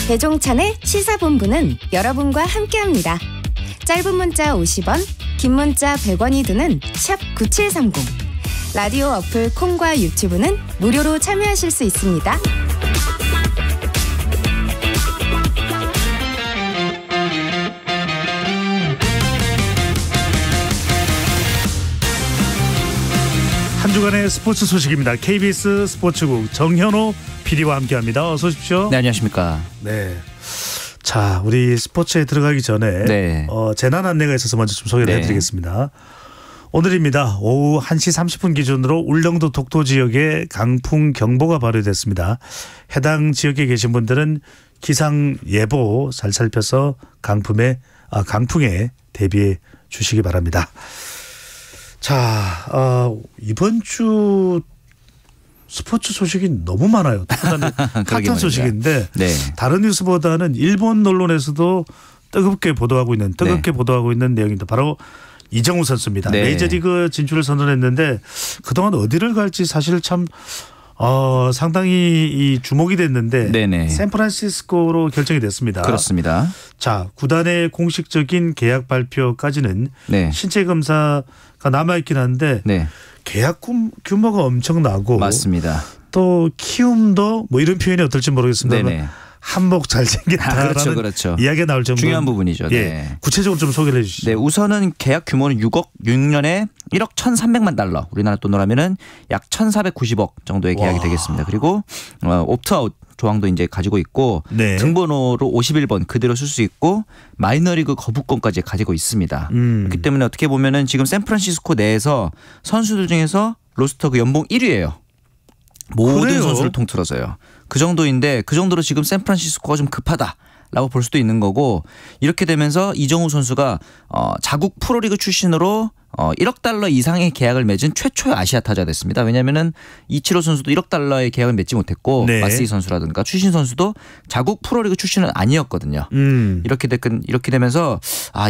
배종찬의 시사본부는 여러분과 함께합니다. 짧은 문자 50원, 긴 문자 100원이 드는 샵 9730. 라디오 어플 콩과 유튜브는 무료로 참여하실 수 있습니다. 한 주간의 스포츠 소식입니다. KBS 스포츠국 정현호 PD와 함께합니다. 어서 오십시오. 네, 안녕하십니까. 네. 자, 우리 스포츠에 들어가기 전에 네. 재난 안내가 있어서 먼저 좀 소개를 해드리겠습니다. 오늘입니다. 오후 1시 30분 기준으로 울릉도 독도 지역에 강풍 경보가 발효됐습니다. 해당 지역에 계신 분들은 기상 예보 잘 살펴서 강풍에 대비해 주시기 바랍니다. 자, 이번 주 스포츠 소식이 너무 많아요. 핫한 소식인데 네. 다른 뉴스보다는 일본 언론에서도 뜨겁게 보도하고 있는 내용입니다. 바로 이정우 선수입니다. 네. 메이저리그 진출을 선언했는데 그동안 어디를 갈지 사실 참 상당히 이 주목이 됐는데 네네. 샌프란시스코로 결정이 됐습니다. 그렇습니다. 자, 구단의 공식적인 계약 발표까지는 네. 신체 검사가 남아있긴 한데 네. 계약 규모가 엄청나고 맞습니다. 또 키움도 뭐 이런 표현이 어떨지 모르겠습니다만 네네. 한몫 잘생겼다라는 그렇죠. 이야기가 나올 정도 중요한 부분이죠. 네. 예, 구체적으로 좀 소개를 해주시죠. 네, 우선은 계약 규모는 6년에 1억 1,300만 달러, 우리나라 돈으로 하면은 약 1,490억 정도의 계약이 되겠습니다. 그리고 옵트아웃 조항도 이제 가지고 있고 네. 등번호로 51번 그대로 쓸 수 있고 마이너리그 거부권까지 가지고 있습니다. 그렇기 때문에 어떻게 보면은 지금 샌프란시스코 내에서 선수들 중에서 로스터 그 연봉 1위예요. 모든 그래요? 선수를 통틀어서요. 그 정도인데 그 정도로 지금 샌프란시스코가 좀 급하다라고 볼 수도 있는 거고 이렇게 되면서 이정우 선수가 자국 프로리그 출신으로 1억 달러 이상의 계약을 맺은 최초의 아시아 타자가 됐습니다. 왜냐하면은 이치로 선수도 1억 달러의 계약을 맺지 못했고 네. 마스이 선수라든가 출신 선수도 자국 프로리그 출신은 아니었거든요. 이렇게 되면서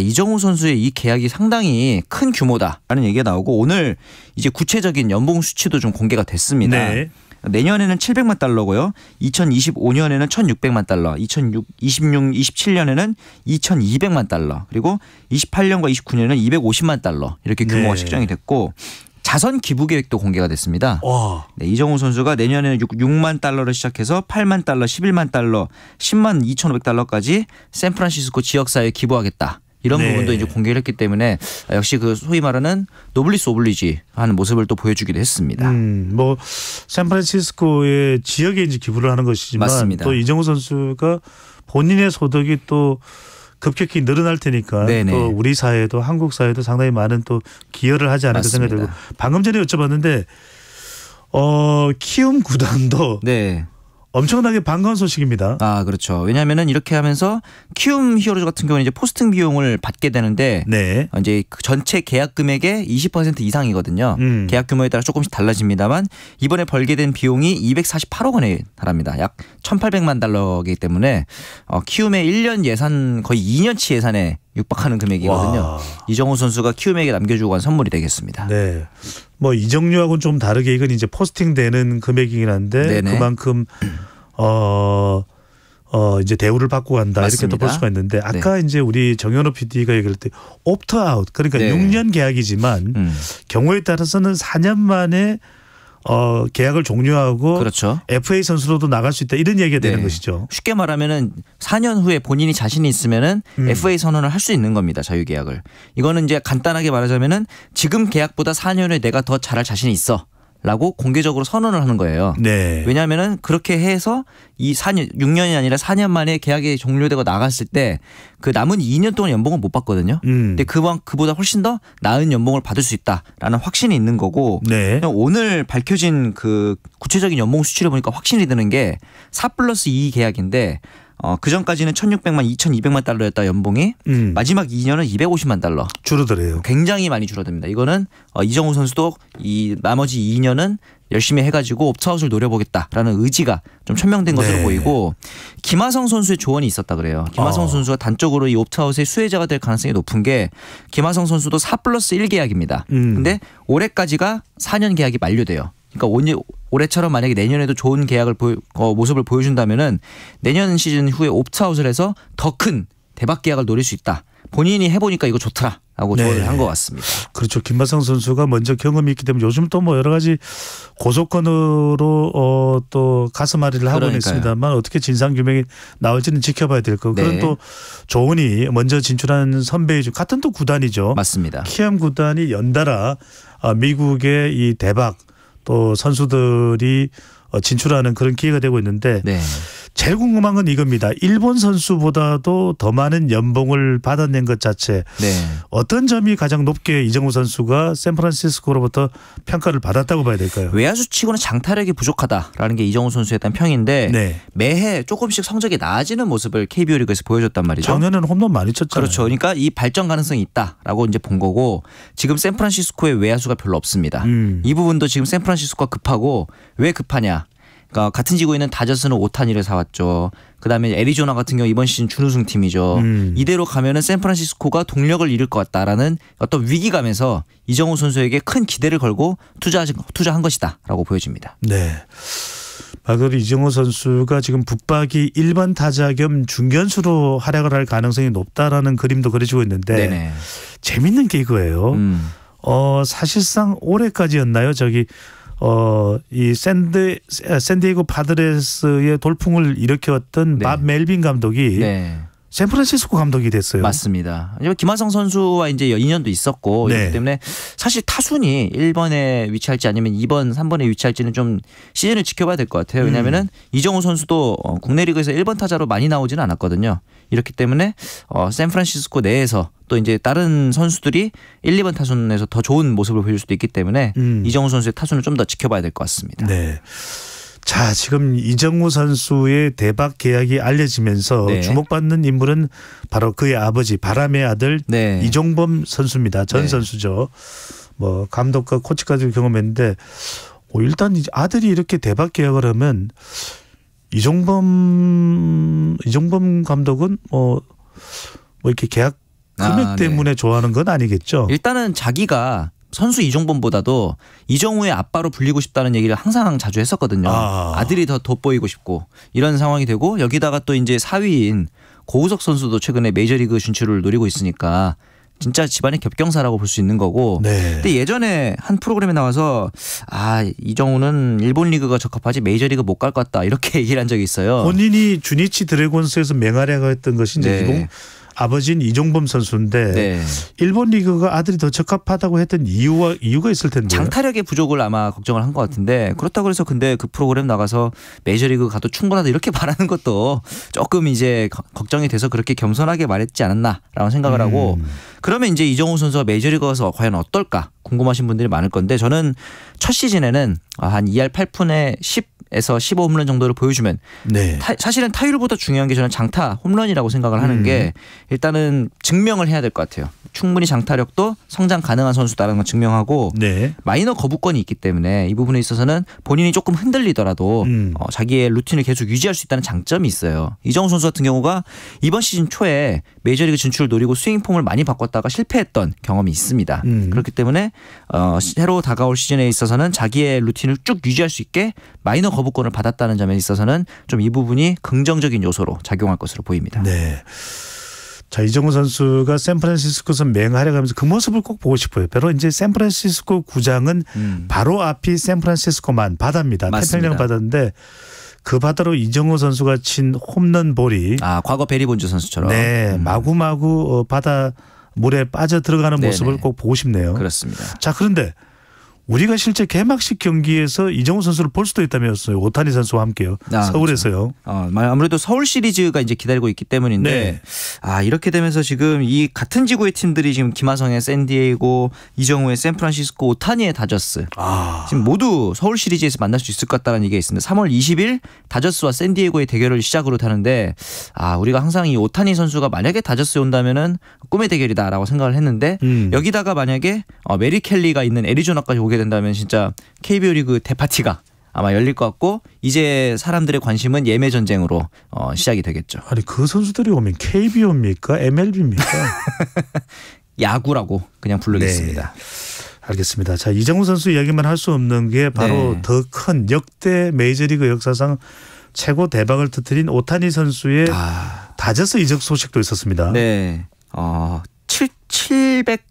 이정우 선수의 이 계약이 상당히 큰 규모다라는 얘기가 나오고 오늘 이제 구체적인 연봉 수치도 좀 공개가 됐습니다. 네. 내년에는 700만 달러고요. 2025년에는 1,600만 달러, 27년에는 2,200만 달러, 그리고 28년과 29년에는 250만 달러 이렇게 규모가 네. 책정이 됐고 자선 기부 계획도 공개가 됐습니다. 네, 이정우 선수가 내년에는 6만 달러를 시작해서 8만 달러, 11만 달러, 10만 2,500달러까지 샌프란시스코 지역사회에 기부하겠다. 이런 네. 부분도 이제 공개를 했기 때문에 역시 그 소위 말하는 노블리스 오블리지 하는 모습을 또 보여주기도 했습니다. 뭐 샌프란시스코의 지역에 이제 기부를 하는 것이지만 맞습니다. 또 이정우 선수가 본인의 소득이 또 급격히 늘어날 테니까 네네. 또 우리 사회도 한국 사회도 상당히 많은 또 기여를 하지 않을까 생각이 들고 방금 전에 여쭤봤는데 키움 구단도 네. 엄청나게 반가운 소식입니다. 그렇죠. 왜냐하면은 이렇게 하면서 키움 히어로즈 같은 경우는 이제 포스팅 비용을 받게 되는데 네. 이제 그 전체 계약 금액의 20% 이상이거든요. 계약 규모에 따라 조금씩 달라집니다만 이번에 벌게 된 비용이 248억 원에 달합니다. 약 1,800만 달러이기 때문에 키움의 1년 예산 거의 2년치 예산에 육박하는 금액이거든요. 와. 이정우 선수가 키움에게 남겨주고 간 선물이 되겠습니다. 네. 뭐 이정류하고는 좀 다르게 이건 이제 포스팅되는 금액이긴 한데 네네. 그만큼 이제 대우를 받고 간다 맞습니다. 이렇게 또 볼 수가 있는데 아까 이제 우리 정현호 PD가 얘기할 때 옵트아웃 그러니까 네. 6년 계약이지만 경우에 따라서는 4년 만에 계약을 종료하고 그렇죠. FA 선수로도 나갈 수 있다 이런 얘기가 되는 네. 것이죠. 쉽게 말하면은 4년 후에 본인이 자신이 있으면은 FA 선언을 할 수 있는 겁니다. 자유계약을. 이거는 이제 간단하게 말하자면은 지금 계약보다 4년 후에 내가 더 잘할 자신이 있어. 라고 공개적으로 선언을 하는 거예요. 네. 왜냐하면은 그렇게 해서 이 6년이 아니라 4년 만에 계약이 종료되고 나갔을 때 그 남은 2년 동안 연봉을 못 받거든요. 근데 그보다 훨씬 더 나은 연봉을 받을 수 있다라는 확신이 있는 거고 네. 오늘 밝혀진 그 구체적인 연봉 수치를 보니까 확신이 드는 게 4+2 계약인데 그 전까지는 1,600만, 2,200만 달러였다 연봉이 마지막 2년은 250만 달러. 줄어들어요. 굉장히 많이 줄어듭니다. 이거는 이정우 선수도 이 나머지 2년은 열심히 해가지고 옵트아웃을 노려보겠다라는 의지가 좀 천명된 것으로 보이고 김하성 선수의 조언이 있었다 그래요. 김하성 선수가 단적으로 이 옵트아웃의 수혜자가 될 가능성이 높은 게 김하성 선수도 4+1 계약입니다. 근데 올해까지가 4년 계약이 만료돼요. 그러니까 올해처럼 만약에 내년에도 좋은 계약을 모습을 보여준다면은 내년 시즌 후에 옵트아웃을 해서 더 큰 대박 계약을 노릴 수 있다. 본인이 해보니까 이거 좋더라라고 조언을 한 것 같습니다. 그렇죠. 김하성 선수가 먼저 경험이 있기 때문에 요즘 또 뭐 여러 가지 고소권으로 또 가슴앓이를 하고는 있습니다만 어떻게 진상 규명이 나올지는 지켜봐야 될 거고 그런 또 조언이 먼저 진출한 선배 중 같은 또 구단이죠. 맞습니다. 키움 구단이 연달아 미국의 이 대박 또 선수들이 진출하는 그런 기회가 되고 있는데 제일 궁금한 건 이겁니다. 일본 선수보다도 더 많은 연봉을 받아낸 것 자체 어떤 점이 가장 높게 이정우 선수가 샌프란시스코로부터 평가를 받았다고 봐야 될까요? 외야수치고는 장타력이 부족하다라는 게 이정우 선수에 대한 평인데 매해 조금씩 성적이 나아지는 모습을 KBO 리그에서 보여줬단 말이죠. 작년에는 홈런 많이 쳤잖아요. 그렇죠. 그러니까 이 발전 가능성이 있다라고 이제 본 거고 지금 샌프란시스코의 외야수가 별로 없습니다. 이 부분도 지금 샌프란시스코가 급하고 왜 급하냐. 그러니까 같은 지구에 있는 다저스는 오타니를 사왔죠. 그다음에 애리조나 같은 경우 이번 시즌 준우승 팀이죠. 이대로 가면은 샌프란시스코가 동력을 잃을 것 같다라는 어떤 위기감에서 이정우 선수에게 큰 기대를 걸고 투자한 것이다라고 보여집니다. 네. 바로 이정우 선수가 지금 붙박이 1번 타자 겸 중견수로 활약을 할 가능성이 높다라는 그림도 그려지고 있는데 네네. 재밌는 게 이거예요. 사실상 올해까지였나요? 이 샌디에고 파드레스의 돌풍을 일으켰던 밥 멜빈 감독이 샌프란시스코 감독이 됐어요. 맞습니다. 김하성 선수와 이제 인연도 있었고 그렇기 때문에 사실 타순이 1번에 위치할지 아니면 2번, 3번에 위치할지는 좀 시즌을 지켜봐야 될 것 같아요. 왜냐하면은 이정우 선수도 국내 리그에서 1번 타자로 많이 나오지는 않았거든요. 이렇기 때문에 샌프란시스코 내에서 또 이제 다른 선수들이 1, 2번 타순에서 더 좋은 모습을 보여줄 수도 있기 때문에 이정우 선수의 타순을 좀 더 지켜봐야 될 것 같습니다. 네. 자, 지금 이정우 선수의 대박 계약이 알려지면서 주목받는 인물은 바로 그의 아버지 바람의 아들 이종범 선수입니다. 전 선수죠. 뭐 감독과 코치까지 경험했는데 일단 아들이 이렇게 대박 계약을 하면 이종범 감독은 뭐 이렇게 계약 금액 때문에 좋아하는 건 아니겠죠. 일단은 자기가 선수 이종범보다도 이정우의 아빠로 불리고 싶다는 얘기를 항상 자주 했었거든요. 아들이 더 돋보이고 싶고 이런 상황이 되고 여기다가 또 이제 4위인 고우석 선수도 최근에 메이저리그 진출을 노리고 있으니까 진짜 집안의 겹경사라고 볼 수 있는 거고. 근데 예전에 한 프로그램에 나와서 이정우는 일본 리그가 적합하지 메이저리그 못 갈 것 같다 이렇게 얘기를 한 적이 있어요. 본인이 주니치 드래곤스에서 맹활약을 했던 것이 이제 아버지인 이종범 선수인데 일본 리그가 아들이 더 적합하다고 했던 이유가 있을 텐데 장타력의 부족을 아마 걱정을 한 것 같은데 그렇다고 해서 근데 그 프로그램 나가서 메이저리그 가도 충분하다 이렇게 말하는 것도 조금 이제 걱정이 돼서 그렇게 겸손하게 말했지 않았나라고 생각을 하고 그러면 이제 이정우 선수가 메이저리그 가서 과연 어떨까 궁금하신 분들이 많을 건데 저는 첫 시즌에는 한 2할 8푼에 10에서 15 홈런 정도를 보여주면 사실은 타율보다 중요한 게 저는 장타 홈런이라고 생각을 하는 게 일단은 증명을 해야 될 것 같아요. 충분히 장타력도 성장 가능한 선수다라는 걸 증명하고 마이너 거부권이 있기 때문에 이 부분에 있어서는 본인이 조금 흔들리더라도 자기의 루틴을 계속 유지할 수 있다는 장점이 있어요. 이정우 선수 같은 경우가 이번 시즌 초에 메이저리그 진출을 노리고 스윙폼을 많이 바꿨다가 실패했던 경험이 있습니다. 그렇기 때문에 새로 다가올 시즌에 있어서는 자기의 루틴을 쭉 유지할 수 있게 마이너 거부권을 받았다는 점에 있어서는 좀 이 부분이 긍정적인 요소로 작용할 것으로 보입니다. 네. 자, 이정우 선수가 샌프란시스코에서 맹활약하면서 그 모습을 꼭 보고 싶어요. 바로 이제 샌프란시스코 구장은 바로 앞이 샌프란시스코만 바다입니다. 태평양 바다인데 그 바다로 이정우 선수가 친 홈런볼이 과거 베리 본즈 선수처럼 마구마구 바다 물에 빠져 들어가는 모습을 꼭 보고 싶네요. 그렇습니다. 자, 그런데 우리가 실제 개막식 경기에서 이정우 선수를 볼 수도 있다면서요. 오타니 선수와 함께요. 서울에서요. 그렇죠. 아무래도 서울 시리즈가 이제 기다리고 있기 때문인데 이렇게 되면서 지금 이 같은 지구의 팀들이 지금 김하성의 샌디에이고, 이정우의 샌프란시스코, 오타니의 다저스 지금 모두 서울 시리즈에서 만날 수 있을 것 같다는 얘기가 있습니다. 3월 20일 다저스와 샌디에이고의 대결을 시작으로 타는데 우리가 항상 이 오타니 선수가 만약에 다저스에 온다면은 꿈의 대결이다라고 생각을 했는데 여기다가 만약에 메리 켈리가 있는 애리조나까지 오게 된다면 진짜 KBO 리그 대파티가 아마 열릴 것 같고 이제 사람들의 관심은 예매 전쟁으로 시작이 되겠죠. 아니 그 선수들이 오면 KBO입니까? MLB입니까? 야구라고 그냥 부르겠습니다. 알겠습니다. 자, 이정우 선수 이야기만 할 수 없는 게 바로 더 큰 역대 메이저리그 역사상 최고 대박을 터뜨린 오타니 선수의 다저스 이적 소식도 있었습니다. 700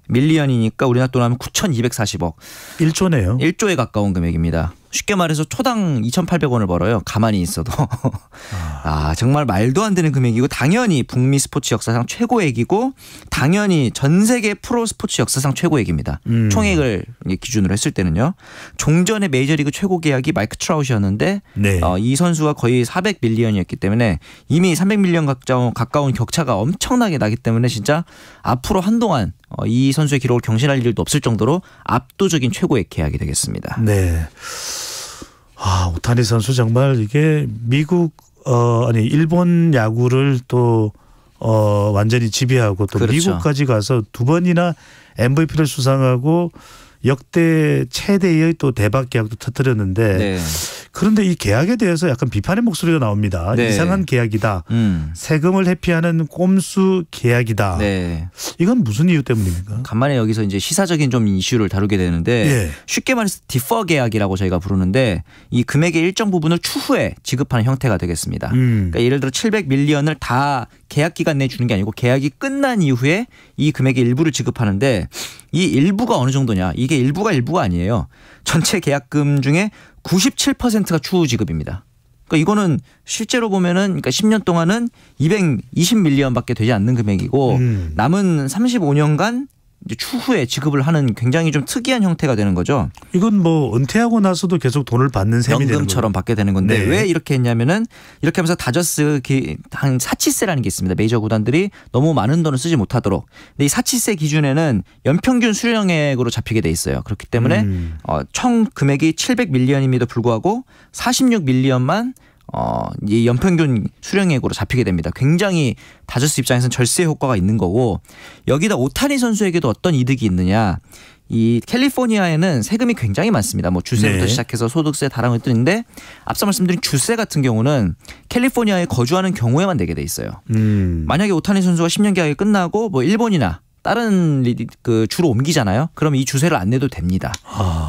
밀리언이니까 우리나라 돈 하면 9,240억. 1조네요. 1조에 가까운 금액입니다. 쉽게 말해서 초당 2,800원을 벌어요. 가만히 있어도. 정말 말도 안 되는 금액이고 당연히 북미 스포츠 역사상 최고액이고 당연히 전 세계 프로 스포츠 역사상 최고액입니다. 총액을 기준으로 했을 때는요. 종전의 메이저리그 최고 계약이 마이크 트라웃이었는데 이 선수가 거의 400밀리언이었기 때문에 이미 300밀리언 가까운 격차가 엄청나게 나기 때문에 진짜 앞으로 한동안 이 선수의 기록을 경신할 일도 없을 정도로 압도적인 최고액 계약이 되겠습니다. 네. 오타니 선수 정말 이게 미국 일본 야구를 또 완전히 지배하고 또 미국까지 가서 두 번이나 MVP를 수상하고 역대 최대의 또 대박 계약도 터뜨렸는데 네. 그런데 이 계약에 대해서 약간 비판의 목소리가 나옵니다. 네. 이상한 계약이다. 세금을 회피하는 꼼수 계약이다. 네. 이건 무슨 이유 때문입니까? 간만에 여기서 이제 시사적인 좀 이슈를 다루게 되는데 예. 쉽게 말해서 디퍼 계약이라고 저희가 부르는데 이 금액의 일정 부분을 추후에 지급하는 형태가 되겠습니다. 그러니까 예를 들어 700밀리언을 다 계약 기간 내에 주는 게 아니고 계약이 끝난 이후에 이 금액의 일부를 지급하는데 이 일부가 어느 정도냐. 이게 일부가 아니에요. 전체 계약금 중에 97%가 추후 지급입니다. 그러니까 이거는 실제로 보면은 그러니까 10년 동안은 220밀리언밖에 되지 않는 금액이고 남은 35년간 이제 추후에 지급을 하는 굉장히 좀 특이한 형태가 되는 거죠. 이건 뭐 은퇴하고 나서도 계속 돈을 받는 셈이 되는 연금처럼 받게 되는 건데 네. 왜 이렇게 했냐면은 이렇게 하면서 다저스 한 사치세라는 게 있습니다. 메이저 구단들이 너무 많은 돈을 쓰지 못하도록. 근데 이 사치세 기준에는 연평균 수령액으로 잡히게 돼 있어요. 그렇기 때문에 총 금액이 700밀리언임에도 불구하고 46밀리언만 이 연평균 수령액으로 잡히게 됩니다. 굉장히 다저스 입장에서는 절세 효과가 있는 거고 여기다 오타니 선수에게도 어떤 이득이 있느냐. 이 캘리포니아에는 세금이 굉장히 많습니다. 뭐 주세부터 네. 시작해서 소득세 다양한 것도 있는데 앞서 말씀드린 주세 같은 경우는 캘리포니아에 거주하는 경우에만 내게 돼 있어요. 만약에 오타니 선수가 10년 계약이 끝나고 뭐 일본이나 다른 그 주로 옮기잖아요. 그럼 이 주세를 안 내도 됩니다.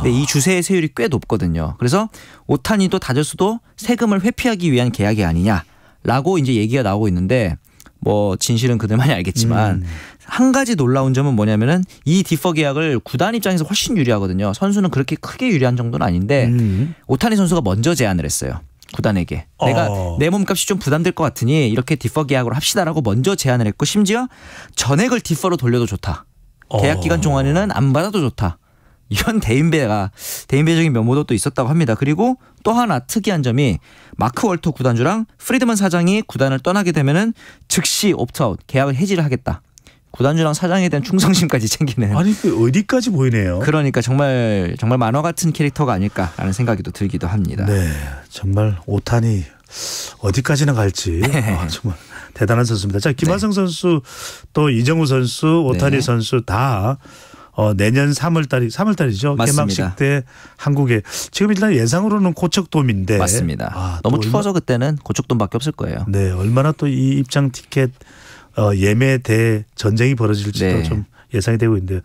근데 이 주세의 세율이 꽤 높거든요. 그래서 오타니도 다저스도 세금을 회피하기 위한 계약이 아니냐라고 이제 얘기가 나오고 있는데 뭐 진실은 그들만이 알겠지만 한 가지 놀라운 점은 뭐냐면은 이 디퍼 계약을 구단 입장에서 훨씬 유리하거든요. 선수는 그렇게 크게 유리한 정도는 아닌데 오타니 선수가 먼저 제안을 했어요. 구단에게 내가 내 몸값이 좀 부담될 것 같으니 이렇게 디퍼 계약으로 합시다라고 먼저 제안을 했고 심지어 전액을 디퍼로 돌려도 좋다. 계약 기간 동안에는 안 받아도 좋다. 이런 대인배적인 면모도 또 있었다고 합니다. 그리고 또 하나 특이한 점이 마크 월터 구단주랑 프리드먼 사장이 구단을 떠나게 되면은 즉시 옵트아웃 계약을 해지를 하겠다. 구단주랑 사장에 대한 충성심까지 챙기는. 아니 그 어디까지 보이네요. 그러니까 정말 만화 같은 캐릭터가 아닐까라는 생각이 또 들기도 합니다. 네, 정말 오타니 어디까지나 갈지 정말 대단한 선수입니다. 자, 김하성 선수 또 이정우 선수, 오타니 선수 다 내년 3월달이죠. 개막식 때 한국에 지금 일단 예상으로는 고척돔인데 맞습니다. 너무 추워서 그때는 고척돔밖에 없을 거예요. 네, 얼마나 또 이 입장 티켓 예매 대 전쟁이 벌어질지도 좀 예상이 되고 있는데요.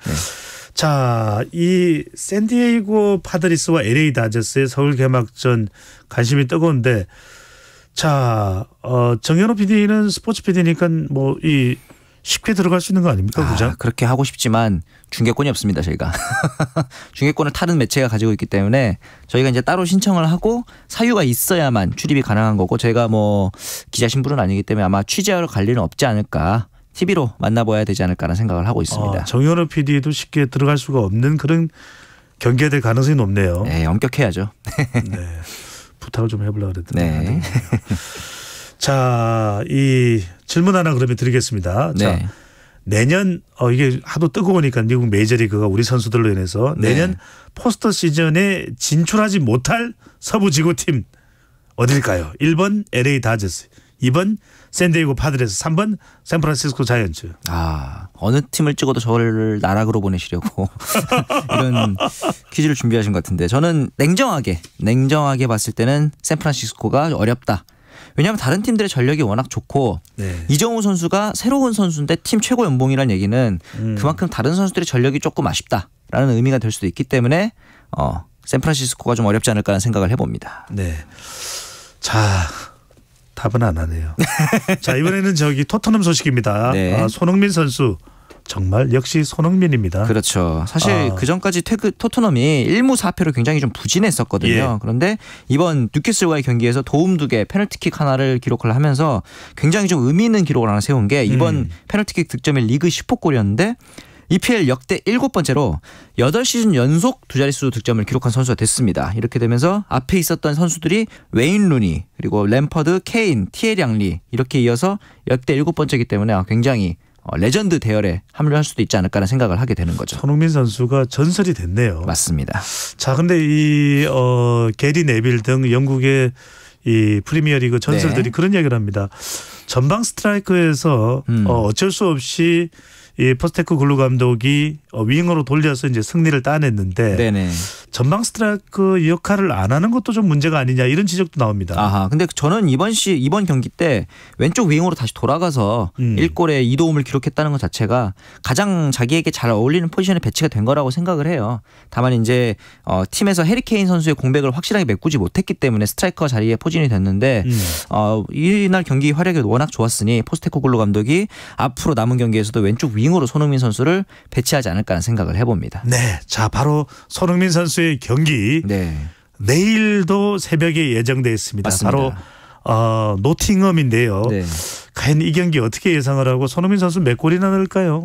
자, 이 샌디에이고 파드리스와 LA 다저스의 서울 개막전 관심이 뜨거운데 자, 정현호 PD는 스포츠 PD니까 뭐 이 쉽게 들어갈 수 있는 거 아닙니까? 그죠? 그렇게 하고 싶지만 중계권이 없습니다. 저희가. 중계권을 다른 매체가 가지고 있기 때문에 저희가 이제 따로 신청을 하고 사유가 있어야만 출입이 가능한 거고 저희가 뭐 기자 신분은 아니기 때문에 아마 취재하러 갈 일은 없지 않을까. TV로 만나봐야 되지 않을까라는 생각을 하고 있습니다. 정현호 PD도 쉽게 들어갈 수가 없는 그런 경기가 될 가능성이 높네요. 네, 엄격해야죠. 네, 부탁을 좀 해보려고 그랬더니. 네. 자, 이 질문 하나 그러면 드리겠습니다. 자, 내년 이게 하도 뜨거우니까 미국 메이저리그가 우리 선수들로 인해서 내년 포스터 시즌에 진출하지 못할 서부 지구팀 어딜까요? 1번 LA 다저스, 2번 샌디에이고 파드레스, 3번 샌프란시스코 자이언츠. 어느 팀을 찍어도 저를 나락으로 보내시려고 이런 퀴즈를 준비하신 것 같은데 저는 냉정하게 봤을 때는 샌프란시스코가 어렵다. 왜냐하면 다른 팀들의 전력이 워낙 좋고 이정우 선수가 새로운 선수인데 팀 최고 연봉이라는 얘기는 그만큼 다른 선수들의 전력이 조금 아쉽다라는 의미가 될 수도 있기 때문에 샌프란시스코가 좀 어렵지 않을까라는 생각을 해봅니다. 네. 자, 답은 안 하네요. 자, 이번에는 토트넘 소식입니다. 손흥민 선수 정말 역시 손흥민입니다. 그렇죠. 사실 그 전까지 토트넘이 1무 4패로 굉장히 좀 부진했었거든요. 그런데 이번 뉴캐슬과의 경기에서 도움 2개, 페널티킥 하나를 기록을 하면서 굉장히 좀 의미 있는 기록을 하나 세운 게 이번 페널티킥 득점이 리그 10호골이었는데 EPL 역대 7번째로 8시즌 연속 두 자릿수 득점을 기록한 선수가 됐습니다. 이렇게 되면서 앞에 있었던 선수들이 웨인 루니, 그리고 램퍼드, 케인, 티에리 앙리 이렇게 이어서 역대 7번째이기 때문에 굉장히 레전드 대열에 합류할 수도 있지 않을까라는 생각을 하게 되는 거죠. 손흥민 선수가 전설이 됐네요. 맞습니다. 자, 근데 이 게리 네빌 등 영국의 이 프리미어리그 전설들이 그런 얘기를 합니다. 전방 스트라이커에서 어쩔 수 없이 이 포스테코글루 감독이 윙어로 돌려서 이제 승리를 따냈는데 네네. 전방 스트라이크 역할을 안 하는 것도 좀 문제가 아니냐 이런 지적도 나옵니다. 아하. 근데 저는 이번 경기 때 왼쪽 윙으로 다시 돌아가서 1골에 2도움을 기록했다는 것 자체가 가장 자기에게 잘 어울리는 포지션에 배치가 된 거라고 생각을 해요. 다만 이제 팀에서 해리케인 선수의 공백을 확실하게 메꾸지 못했기 때문에 스트라이커 자리에 포진이 됐는데 이날 경기 활약이 워낙 좋았으니 포스테코글루 감독이 앞으로 남은 경기에서도 왼쪽 윙으로 손흥민 선수를 배치하지 않을까 하는 생각을 해봅니다. 네, 자 바로 손흥민 선수의 경기 내일도 새벽에 예정돼 있습니다. 맞습니다. 바로 노팅엄인데요. 네. 과연 이 경기 어떻게 예상을 하고 손흥민 선수 몇 골이나 넣을까요?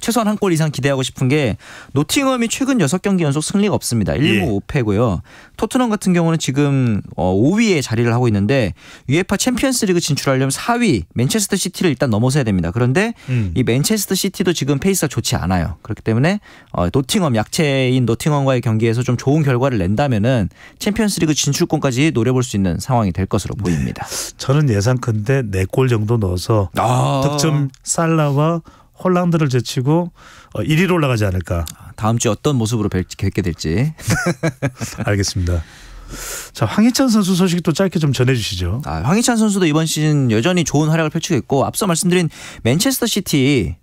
최소한 한 골 이상 기대하고 싶은 게 노팅엄이 최근 6경기 연속 승리가 없습니다. 1무 5패고요. 토트넘 같은 경우는 지금 5위에 자리를 하고 있는데 UEFA 챔피언스리그 진출하려면 4위 맨체스터 시티를 일단 넘어서야 됩니다. 그런데 이 맨체스터 시티도 지금 페이스가 좋지 않아요. 그렇기 때문에 노팅엄 약체인 노팅엄과의 경기에서 좀 좋은 결과를 낸다면은 챔피언스리그 진출권까지 노려볼 수 있는 상황이 될 것으로 보입니다. 저는 예상컨대 4골 정도 넣어서 득점 살라와 홀란드를 제치고 1위로 올라가지 않을까. 다음 주에 어떤 모습으로 뵙게 될지. 알겠습니다. 자, 황희찬 선수 소식도 짧게 좀 전해주시죠. 황희찬 선수도 이번 시즌 여전히 좋은 활약을 펼치고 있고 앞서 말씀드린 맨체스터 시티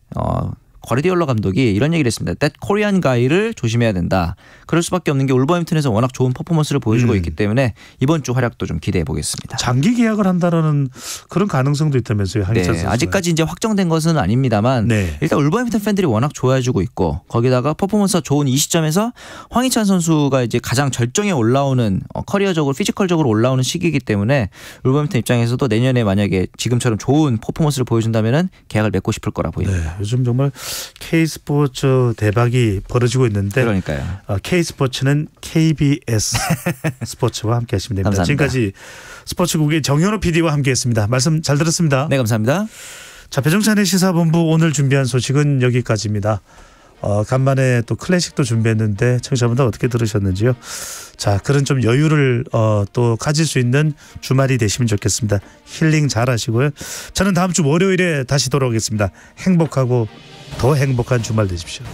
과르디올라 감독이 이런 얘기를 했습니다. That Korean guy를 조심해야 된다. 그럴 수밖에 없는 게 울버햄튼에서 워낙 좋은 퍼포먼스를 보여주고 있기 때문에 이번 주 활약도 좀 기대해 보겠습니다. 장기 계약을 한다라는 그런 가능성도 있다면서요. 황희찬 선수. 아직까지 이제 확정된 것은 아닙니다만 일단 울버햄튼 팬들이 워낙 좋아해주고 있고 거기다가 퍼포먼스가 좋은 이 시점에서 황희찬 선수가 이제 가장 절정에 올라오는 커리어적으로 피지컬적으로 올라오는 시기이기 때문에 울버햄튼 입장에서도 내년에 만약에 지금처럼 좋은 퍼포먼스를 보여준다면은 계약을 맺고 싶을 거라 보입니다. 네, 요즘 정말 K스포츠 대박이 벌어지고 있는데 그러니까요. K스포츠는 KBS 스포츠와 함께 하시면 됩니다. 감사합니다. 지금까지 스포츠국의 정현호 PD와 함께했습니다. 말씀 잘 들었습니다. 네, 감사합니다. 자, 배종찬의 시사본부 오늘 준비한 소식은 여기까지입니다. 간만에 또 클래식도 준비했는데 청취자분들 어떻게 들으셨는지요? 자, 그런 좀 여유를 또 가질 수 있는 주말이 되시면 좋겠습니다. 힐링 잘 하시고요. 저는 다음 주 월요일에 다시 돌아오겠습니다. 행복하고 더 행복한 주말 되십시오.